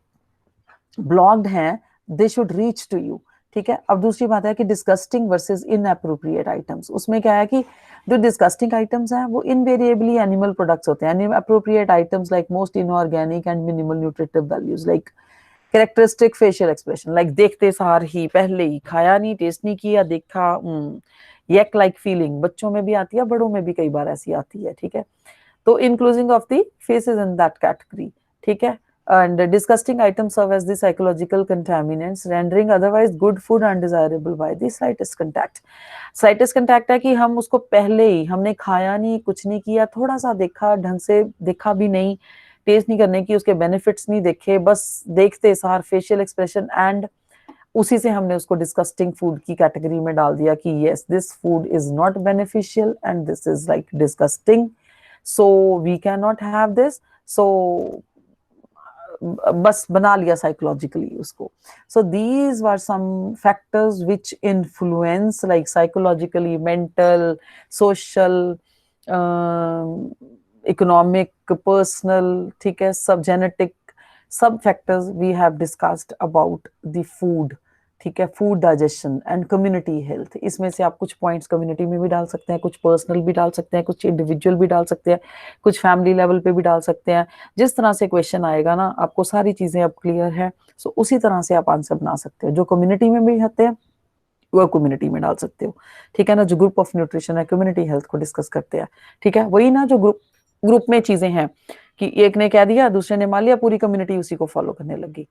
ब्लॉग्ड हैं, they should reach to you, ठीक है। अब दूसरी बात है कि डिस्गस्टिंग वर्सेस इनएप्रोप्रिएट आइटम्स, उसमें क्या है कि जो डिस्गस्टिंग आइटम्स हैं वो इनवेरिएबली एनिमल प्रोडक्ट्स होते हैं, appropriate items like most inorganic and minimal nutritive values, like characteristic facial expression, like देखते सार ही पहले ही खाया नहीं, टेस्ट नहीं किया, देखा यक लाइक फीलिंग, बच्चों में भी आती है, बड़ों में भी कई बार ऐसी आती है, ठीक है। तो including of the faces in that category, ठीक है। And disgusting items serve as the psychological contaminants, rendering otherwise good food undesirable by the slightest contact. Slightest contact है कि हम उसको पहले ही हमने खाया नहीं, कुछ नहीं किया, थोड़ा सा देखा, ढंग से देखा भी नहीं, टेस्ट नहीं करने की, उसके बेनिफिट्स नहीं देखे, बस देखते सार फेशियल एक्सप्रेशन एंड उसी से हमने उसको डिस्गस्टिंग फूड की कैटेगरी में डाल दिया कि yes this food is not beneficial and this is like disgusting, so we can not have this. So बस बना लिया साइकोलॉजिकली उसको। So these were some factors which influence like psychologically, mental, social, economic, personal, ठीक है, सब genetic, सब factors we have discussed about the food ठीक है, food digestion and community health, इसमें से आप कुछ पॉइंट्स कम्युनिटी में भी डाल सकते हैं, कुछ पर्सनल भी डाल सकते हैं, कुछ इंडिविजुअल भी डाल सकते हैं, कुछ फैमिली लेवल पे भी डाल सकते हैं। जिस तरह से क्वेश्चन आएगा ना, आपको सारी चीजें अब क्लियर है, सो उसी तरह से आप आंसर बना सकते हो। जो कम्युनिटी में भी आते हैं वो कम्युनिटी में डाल सकते हो, ठीक है ना। जो ग्रुप ऑफ न्यूट्रिशन है, कम्युनिटी हेल्थ को डिस्कस करते हैं, ठीक है। वही ना, जो ग्रुप ग्रुप में चीजें हैं कि एक ने कह दिया, दूसरे ने मान लिया, पूरी कम्युनिटी उसी को फॉलो करने लगी,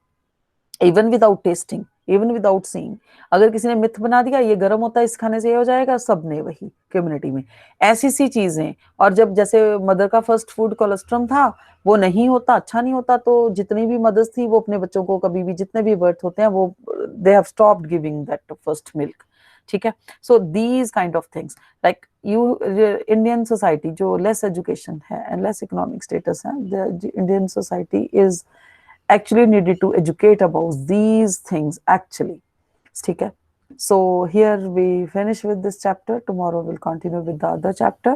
even without testing, even without seeing. अगर किसी ने मिथ बना दिया ये गर्म होता है, इस खाने से ये हो जाएगा, सबने वही कम्युनिटी में ऐसी सी चीजें। और जब जैसे मदर का फर्स्ट फूड कोलेस्ट्रम था, वो नहीं होता, अच्छा नहीं होता, तो जितनी भी मदर्स थी वो अपने बच्चों को कभी भी, जितने भी बर्थ होते हैं, वो they have stopped giving that first milk, ठीक है। So these kind of things, like you, Indian society जो लेस एजुकेशन है एंड लेस इकोनॉमिक स्टेटस है, Indian society is actually needed to educate about these things actually, ठीक है। So here we finish with this chapter, tomorrow we'll continue with the other chapter.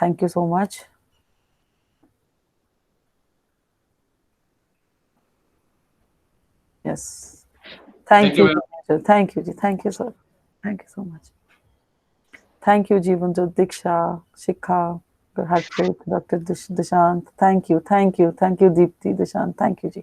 Thank you so much. Yes, thank thank you you ma'am. ji. Thank you ji. Thank you sir, thank you so much. Thank you Jeevanjot, Diksha, Shikha, Harpreet, Dr. Dishant, thank you, thank you, thank you Deepti, Dishant, thank you ji.